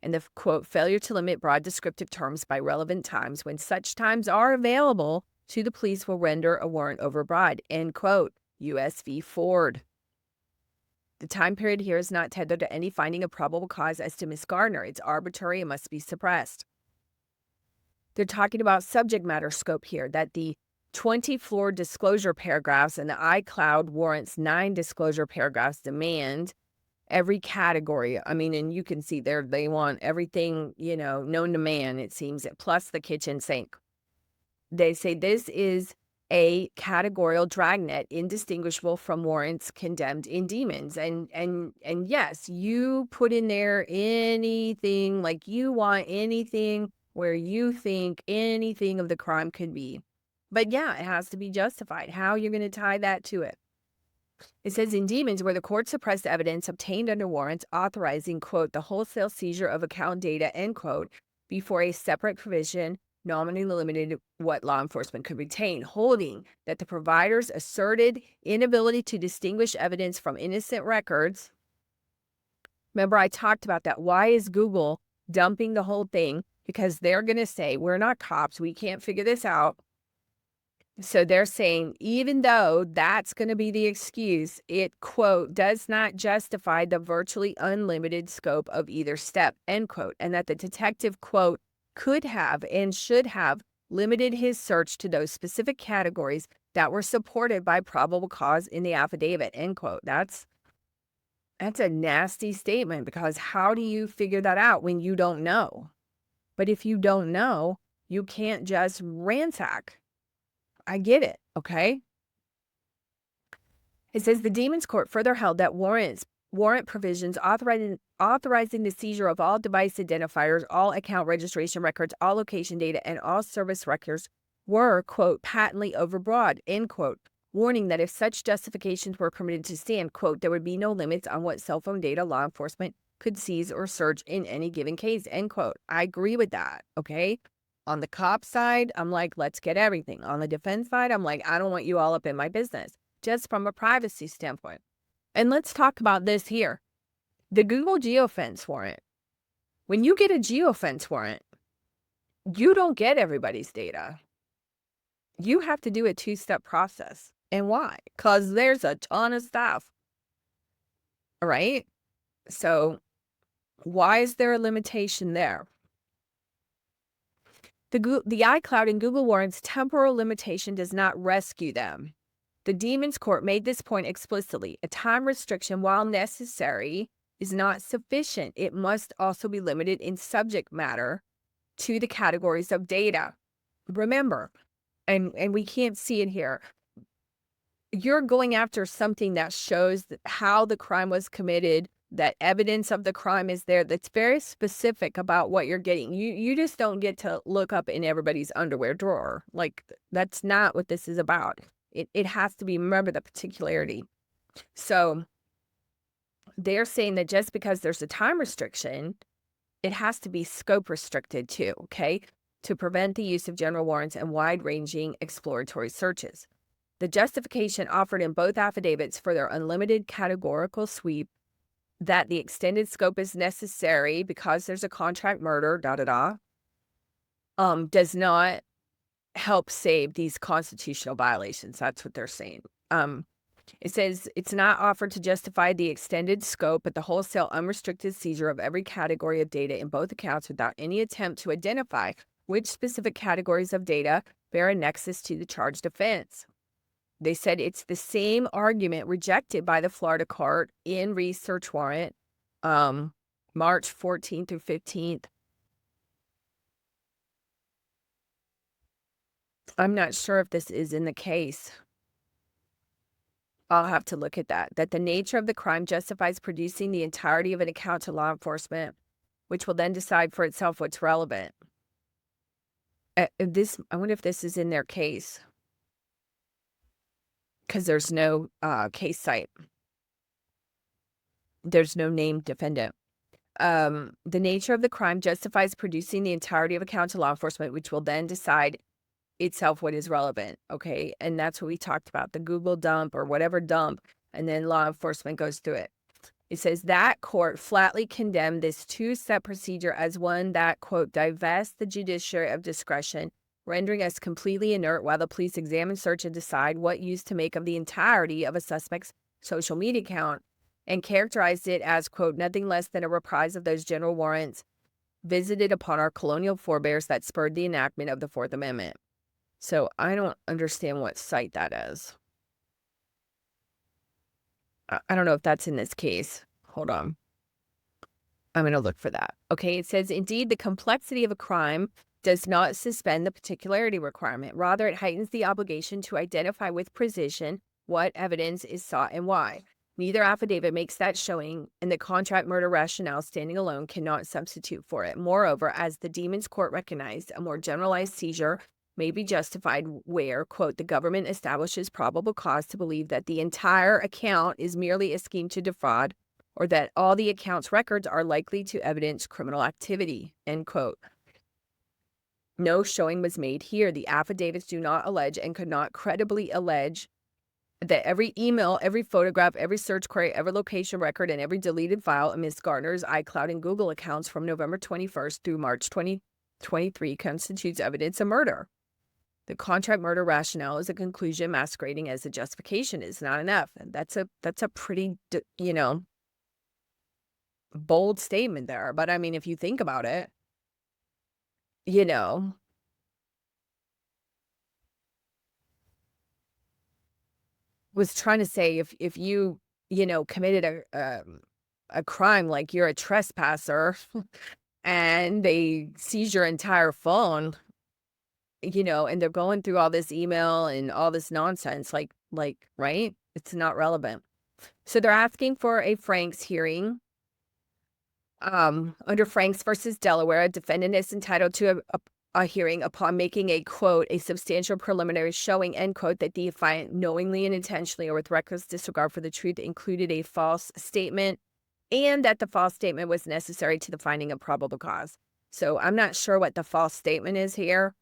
Speaker 1: And the, quote, failure to limit broad descriptive terms by relevant times when such times are available to the police will render a warrant overbroad, end quote, U.S. v. Ford. The time period here is not tethered to any finding of probable cause as to Ms. Gardner. It's arbitrary and must be suppressed. They're talking about subject matter scope here, that the 20 floor disclosure paragraphs and the iCloud warrants 9 disclosure paragraphs demand every category. I mean, and you can see there, they want everything, known to man, it seems, plus the kitchen sink. They say this is a categorical dragnet indistinguishable from warrants condemned in Demons. And yes, you put in there anything, like you want anything where you think anything of the crime could be. But yeah, it has to be justified. How you're going to tie that to it? It says in Demons, where the court suppressed evidence obtained under warrants authorizing, quote, the wholesale seizure of account data, end quote, before a separate provision nominally limited what law enforcement could retain, holding that the provider's asserted inability to distinguish evidence from innocent records. Remember, I talked about that. Why is Google dumping the whole thing? Because they're going to say, we're not cops. We can't figure this out. So they're saying, even though that's going to be the excuse, it, quote, does not justify the virtually unlimited scope of either step, end quote, and that the detective, quote, could have and should have limited his search to those specific categories that were supported by probable cause in the affidavit, end quote. That's a nasty statement, because how do you figure that out when you don't know? But if you don't know, you can't just ransack. I get it, okay? It says the Demons Court further held that warrant provisions authorizing the seizure of all device identifiers, all account registration records, all location data, and all service records were, quote, patently overbroad, end quote, warning that if such justifications were permitted to stand, quote, there would be no limits on what cell phone data law enforcement could seize or search in any given case, end quote. I agree with that, okay? On the cop side, I'm like, let's get everything. On the defense side, I'm like, I don't want you all up in my business, just from a privacy standpoint. And let's talk about this here. The Google geofence warrant. When you get a geofence warrant, you don't get everybody's data. You have to do a two-step process. And why? Because there's a ton of stuff. All right? So why is there a limitation there? The iCloud and Google warrants temporal limitation does not rescue them. The Demons Court made this point explicitly. A time restriction, while necessary, is not sufficient. It must also be limited in subject matter to the categories of data. Remember, and we can't see it here, you're going after something that shows how the crime was committed, that evidence of the crime is there, that's very specific about what you're getting. You just don't get to look up in everybody's underwear drawer. Like, that's not what this is about. It has to be, remember, the particularity. So they're saying that just because there's a time restriction, it has to be scope restricted too, okay, to prevent the use of general warrants and wide-ranging exploratory searches. The justification offered in both affidavits for their unlimited categorical sweep, that the extended scope is necessary because there's a contract murder, does not help save these constitutional violations. That's what they're saying. It says it's not offered to justify the extended scope, but the wholesale unrestricted seizure of every category of data in both accounts without any attempt to identify which specific categories of data bear a nexus to the charged offense. They said it's the same argument rejected by the Florida court in research warrant, March 14th through 15th. I'm not sure if this is in the case. I'll have to look at that. That the nature of the crime justifies producing the entirety of an account to law enforcement, which will then decide for itself what's relevant. I wonder if this is in their case, because there's no case site. There's no named defendant. The nature of the crime justifies producing the entirety of account to law enforcement, which will then decide itself what is relevant, okay? And that's what we talked about, the Google dump or whatever dump, and then law enforcement goes through it. It says that court flatly condemned this two-step procedure as one that, quote, divests the judiciary of discretion, rendering us completely inert while the police examine, search, and decide what use to make of the entirety of a suspect's social media account, and characterized it as, quote, nothing less than a reprise of those general warrants visited upon our colonial forebears that spurred the enactment of the Fourth Amendment. So I don't understand what site that is. I don't know if that's in this case. Hold on. I'm going to look for that. Okay, it says, indeed, the complexity of a crime does not suspend the particularity requirement. Rather, it heightens the obligation to identify with precision what evidence is sought and why. Neither affidavit makes that showing, and the contract murder rationale standing alone cannot substitute for it. Moreover, as the Demons Court recognized, a more generalized seizure may be justified where, quote, the government establishes probable cause to believe that the entire account is merely a scheme to defraud or that all the account's records are likely to evidence criminal activity, end quote. No showing was made here. The affidavits do not allege and could not credibly allege that every email, every photograph, every search query, every location record, and every deleted file in Ms. Gardner's iCloud and Google accounts from November 21st through March 2023 constitutes evidence of murder. The contract murder rationale is a conclusion masquerading as a justification is not enough. And that's a pretty, bold statement there. But I mean, if you think about it, was trying to say if you, committed a crime, like you're a trespasser and they seize your entire phone, and they're going through all this email and all this nonsense, like, right? It's not relevant. So they're asking for a Franks hearing. Under Franks versus Delaware, a defendant is entitled to a hearing upon making a, quote, a substantial preliminary showing, end quote, that the affiant knowingly and intentionally or with reckless disregard for the truth included a false statement and that the false statement was necessary to the finding of probable cause. So I'm not sure what the false statement is here.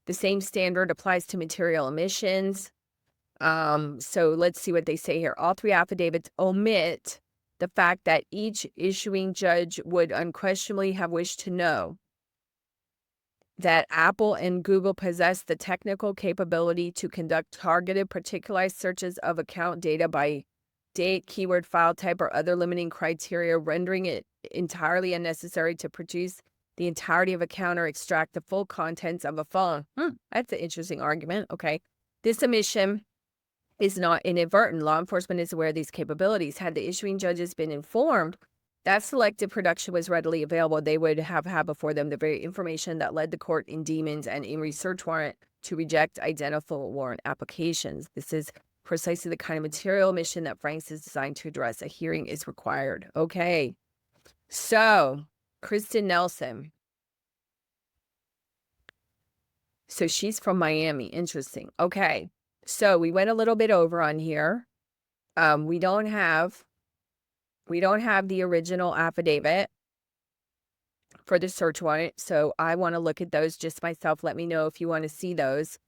Speaker 1: The same standard applies to material omissions. So let's see what they say here. All three affidavits omit the fact that each issuing judge would unquestionably have wished to know that Apple and Google possess the technical capability to conduct targeted, particularized searches of account data by date, keyword, file type, or other limiting criteria, rendering it entirely unnecessary to produce the entirety of account or extract the full contents of a phone. That's an interesting argument. Okay. This omission is not inadvertent. Law enforcement is aware of these capabilities. Had the issuing judges been informed that selective production was readily available, they would have had before them the very information that led the court in Demons and in search warrant to reject identical warrant applications. This is precisely the kind of material omission that Franks is designed to address. A hearing is required. Okay. So, Kristen Nelson. So she's from Miami. Interesting. Okay. So we went a little bit over on here. We don't have the original affidavit for the search warrant. So I want to look at those just myself. Let me know if you want to see those.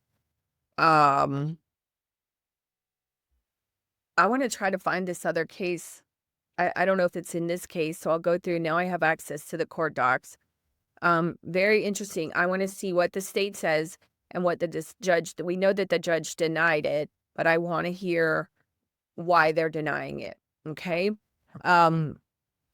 Speaker 1: I want to try to find this other case. I don't know if it's in this case, so I'll go through. Now I have access to the court docs. Very interesting. I want to see what the state says and what the judge, we know that the judge denied it, but I want to hear why they're denying it. Okay.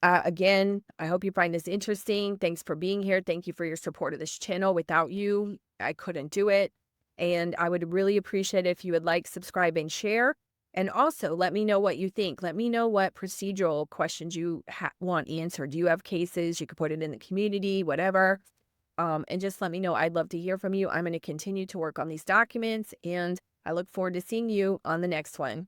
Speaker 1: Again, I hope you find this interesting. Thanks for being here. Thank you for your support of this channel. Without you, I couldn't do it. And I would really appreciate it if you would like, subscribe, and share. And also let me know what you think. Let me know what procedural questions you want answered. Do you have cases? You could put it in the community, whatever. And just let me know. I'd love to hear from you. I'm going to continue to work on these documents, and I look forward to seeing you on the next one.